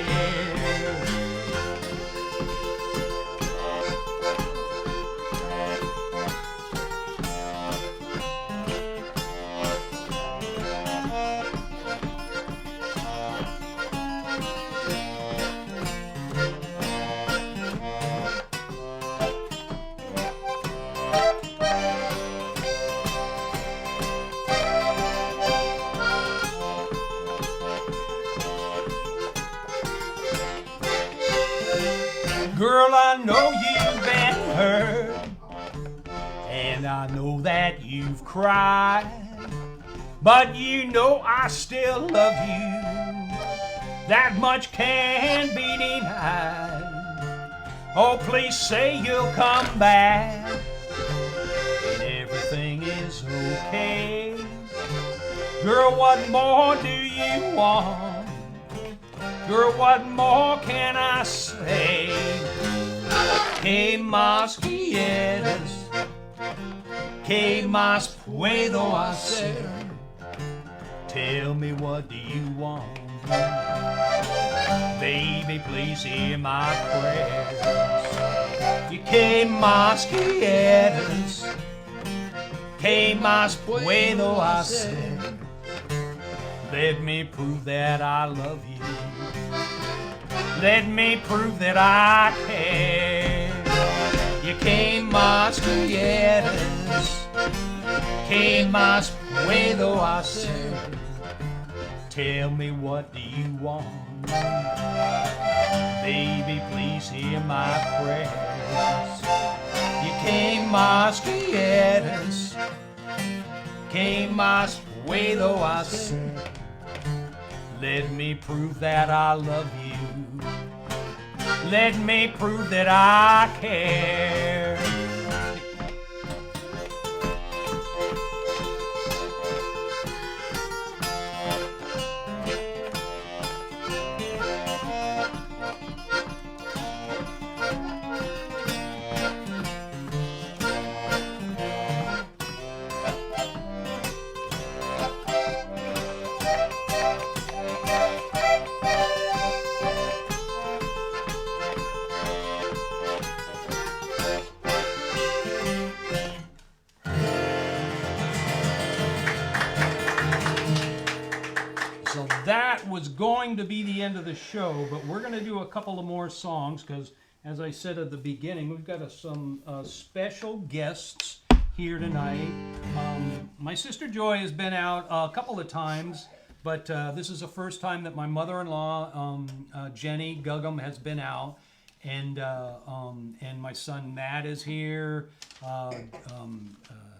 Girl, I know you've been hurt, and I know that you've cried, but you know I still love you. That much can't be denied. Oh, please say you'll come back, and everything is okay. Girl, what more do you want? Girl, what more can I say? Que más quieres? Que más puedo hacer? Tell me, what do you want? Baby, please hear my prayers. You que más quieres? Que más puedo hacer? Let me prove that I love you. Let me prove that I care. You que más quieres? Que más puedo hacer? Tell me, what do you want? Baby, please hear my prayers. You que más quieres? Que más puedo hacer? Let me prove that I love you. Let me prove that I care. So that was going to be the end of the show, but we're going to do a couple of more songs because, as I said at the beginning, we've got some special guests here tonight. My sister Joy has been out a couple of times, but this is the first time that my mother-in-law, Jenny Guggum, has been out, and my son Matt is here.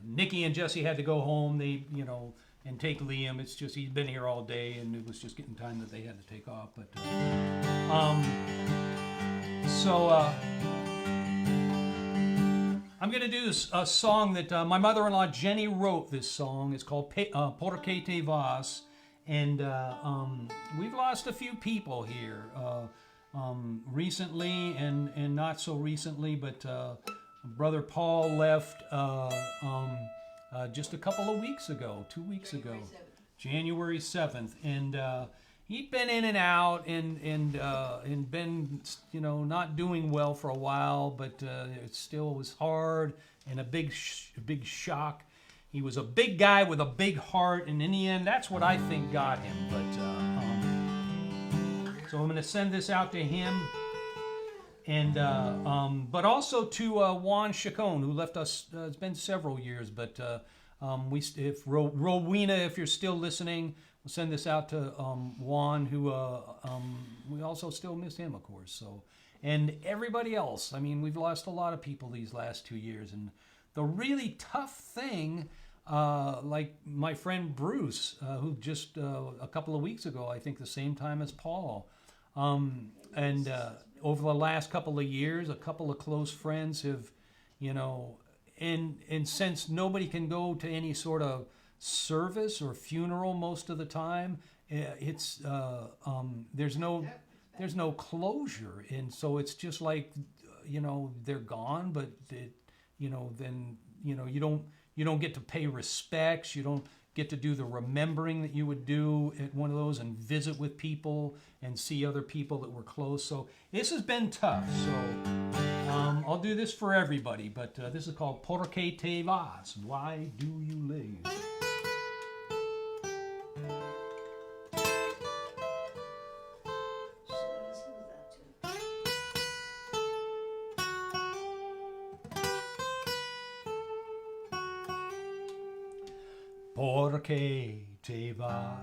Nikki and Jesse had to go home. They, and take Liam. It's just he's been here all day, and it was just getting time that they had to take off. But I'm gonna do a song that my mother-in-law Jenny wrote. This song is called "Por qué te vas," and we've lost a few people here recently and not so recently. But Brother Paul left. Just a couple of weeks ago, 2 weeks ago, January 7th, and he'd been in and out and been not doing well for a while, but it still was hard and a big shock. He was a big guy with a big heart, and in the end, that's what I think got him. But so I'm going to send this out to him, And but also to Juan Chacon, who left us. It's been several years, but if Rowena, if you're still listening, we'll send this out to Juan, who we also still miss him, of course. So, and everybody else. I mean, we've lost a lot of people these last 2 years, and the really tough thing, like my friend Bruce, who just a couple of weeks ago, I think the same time as Paul, and over the last couple of years, a couple of close friends have, you know, and since nobody can go to any sort of service or funeral most of the time, it's there's no closure, and so it's just like, you know, they're gone, but you know, then, you know, you don't get to pay respects, you don't get to do the remembering that you would do at one of those and visit with people and see other people that were close. So this has been tough. So I'll do this for everybody, but this is called Por qué te vas? Why do you leave? ¿Por qué te vas?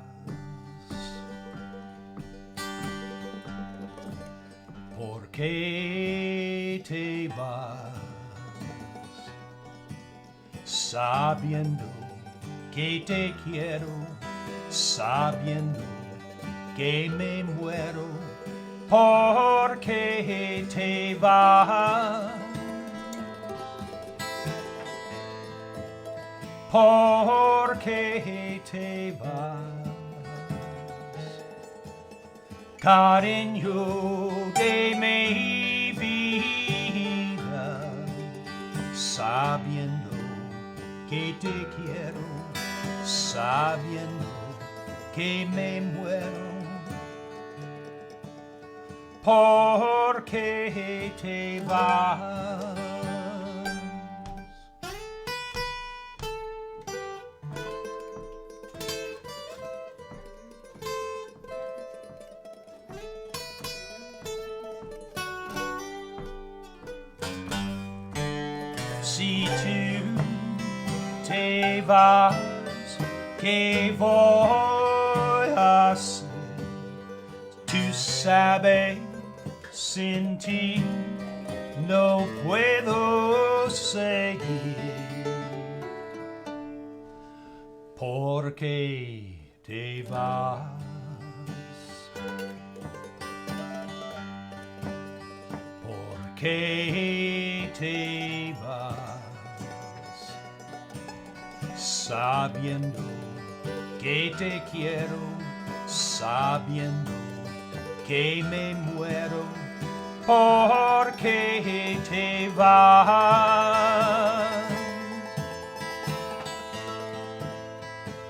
¿Por qué te vas? Sabiendo que te quiero, sabiendo que me muero. ¿Por qué te vas? ¿Por qué te vas? Cariño de mi vida, sabiendo que te quiero, sabiendo que me muero. ¿Por qué te vas? Si tú te vas, ¿qué voy a hacer? Tú sabes, sin ti no puedo seguir. ¿Por qué te vas? ¿Por qué te vas? Sabiendo que te quiero, sabiendo que me muero. ¿Por qué te vas?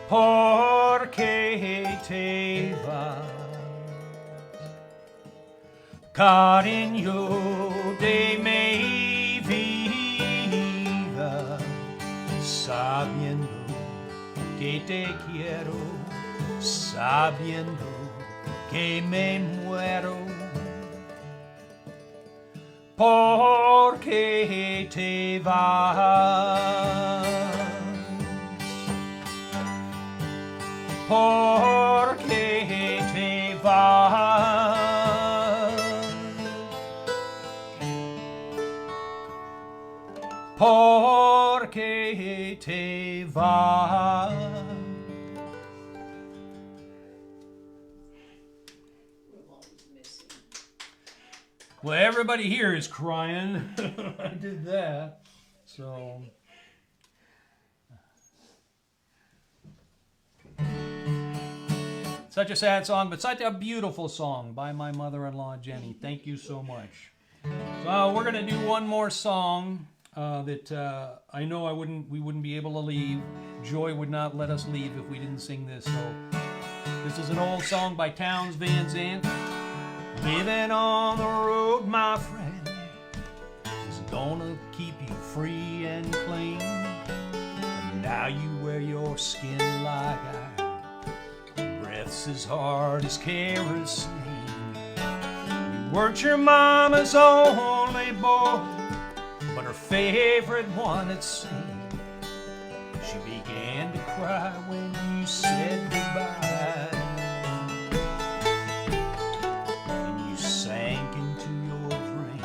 ¿Por qué te vas? Cariño de mi vida, sabiendo que te quiero, sabiendo que me muero. ¿Por qué te vas? ¿Por qué te vas? ¿Por qué te vas? Well, everybody here is crying. I did that. So. Such a sad song, but such a beautiful song by my mother-in-law, Jenny. Thank you so much. So we're going to do one more song that I know we wouldn't be able to leave. Joy would not let us leave if we didn't sing this. So this is an old song by Townes Van Zandt. Living on the road, my friend, is gonna keep you free and clean. Now you wear your skin like iron, breath's as hard as kerosene. You worked your mama's own boy, but her favorite one at sea. She began to cry when you said goodbye, and you sank into your dream.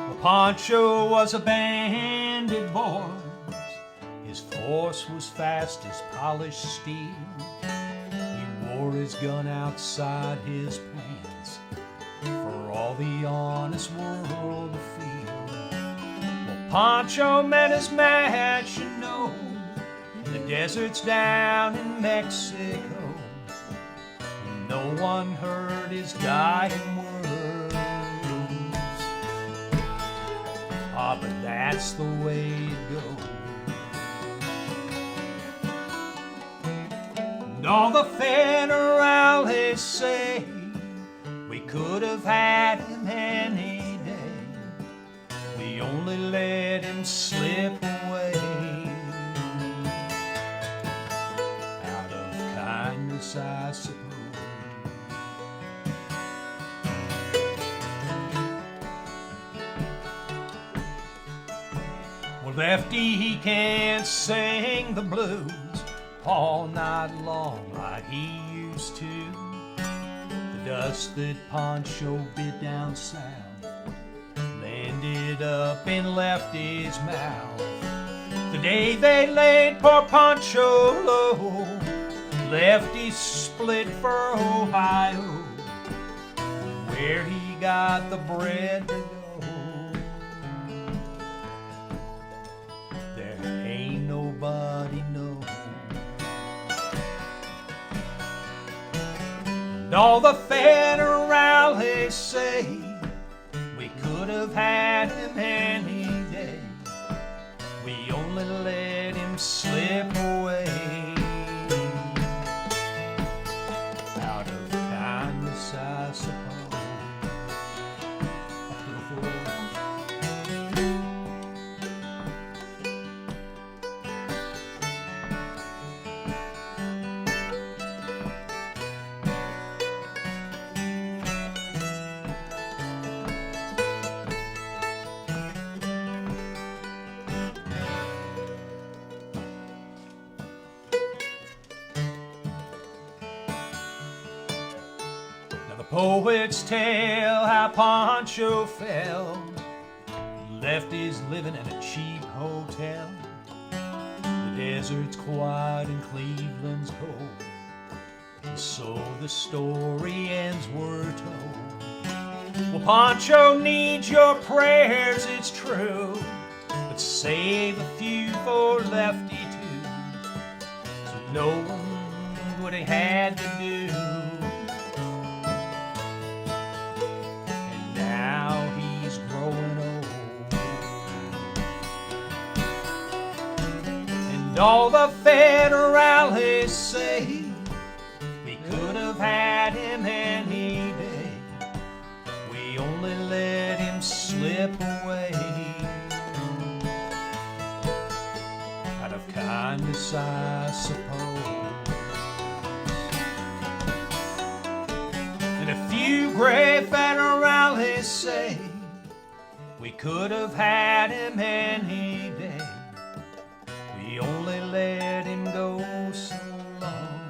Well, Pancho was a bandit, boys. His horse was fast as polished steel. He wore his gun outside his pants for all the honest world to feel. Well, Pancho met his match, you know, in the deserts down in Mexico. And no one heard his dying words. Ah, but that's the way it goes. And all the federales say we could have had him any day. We only let him slip away out of kindness, I suppose. Well, Lefty, he can't sing the blues all night long like he used to. The dust that Pancho bit down south landed up in Lefty's mouth. The day they laid poor Pancho low, Lefty split for Ohio, where he got the bread to go. There ain't nobody knows. And all the federales say we could have had him any day. We only let him slip away out of kindness, I suppose. Up to the floor. Poets tell how Pancho fell, left his living in a cheap hotel. The desert's quiet and Cleveland's cold, and so the story ends, we're told. Well, Pancho needs your prayers, it's true, but save a few for Lefty too, so knowing what he had to do. And all the federales say we could have had him any day. We only let him slip away out of kindness, I suppose. And a few gray federales say we could have had him any day. We only let him go so long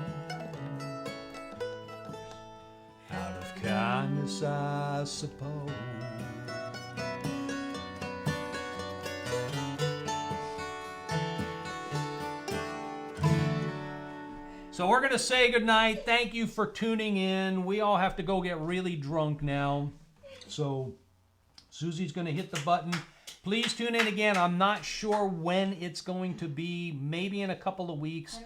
out of kindness, I suppose. So we're going to say goodnight. Thank you for tuning in. We all have to go get really drunk now. So Susie's going to hit the button. Please tune in again. I'm not sure when it's going to be. Maybe in a couple of weeks.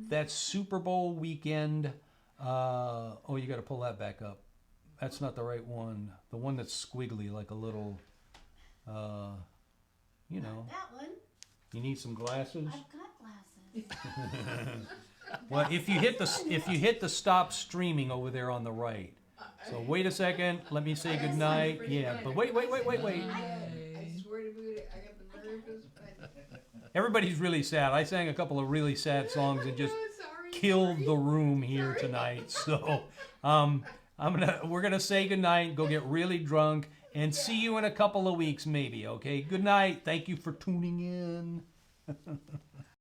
That's Super Bowl weekend. Oh, you got to pull that back up. That's not the right one. The one that's squiggly, like a little, you know. That one. You need some glasses? I've got glasses. Well, if you hit the stop streaming over there on the right. So wait a second. Let me say goodnight. Yeah, but wait. I swear to God, I got the nervous. Everybody's really sad. I sang a couple of really sad songs and just Sorry. killed the room here tonight. So we're gonna say goodnight, go get really drunk, and see you in a couple of weeks maybe, okay? Good night. Thank you for tuning in.